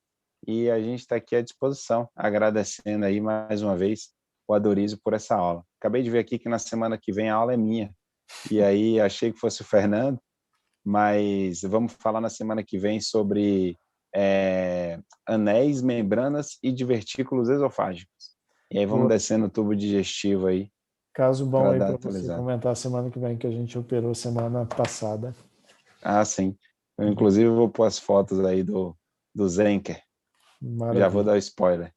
S1: E a gente está aqui à disposição, agradecendo aí mais uma vez o Adorizo por essa aula. Acabei de ver aqui que na semana que vem a aula é minha. E aí achei que fosse o Fernando, mas vamos falar na semana que vem sobre anéis, membranas e divertículos esofágicos. E aí vamos descendo o tubo digestivo aí.
S2: Caso bom aí para você comentar semana que vem que a gente operou semana passada.
S1: Ah, sim. Eu, inclusive, vou pôr as fotos aí do Zenker. Maravilha. Já vou dar o spoiler.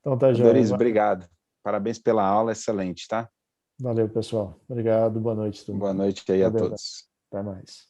S2: Então tá,
S1: Doris, obrigado. Parabéns pela aula, excelente, tá?
S2: Valeu, pessoal. Obrigado, boa noite.
S1: Boa noite aí a todos.
S2: Até mais.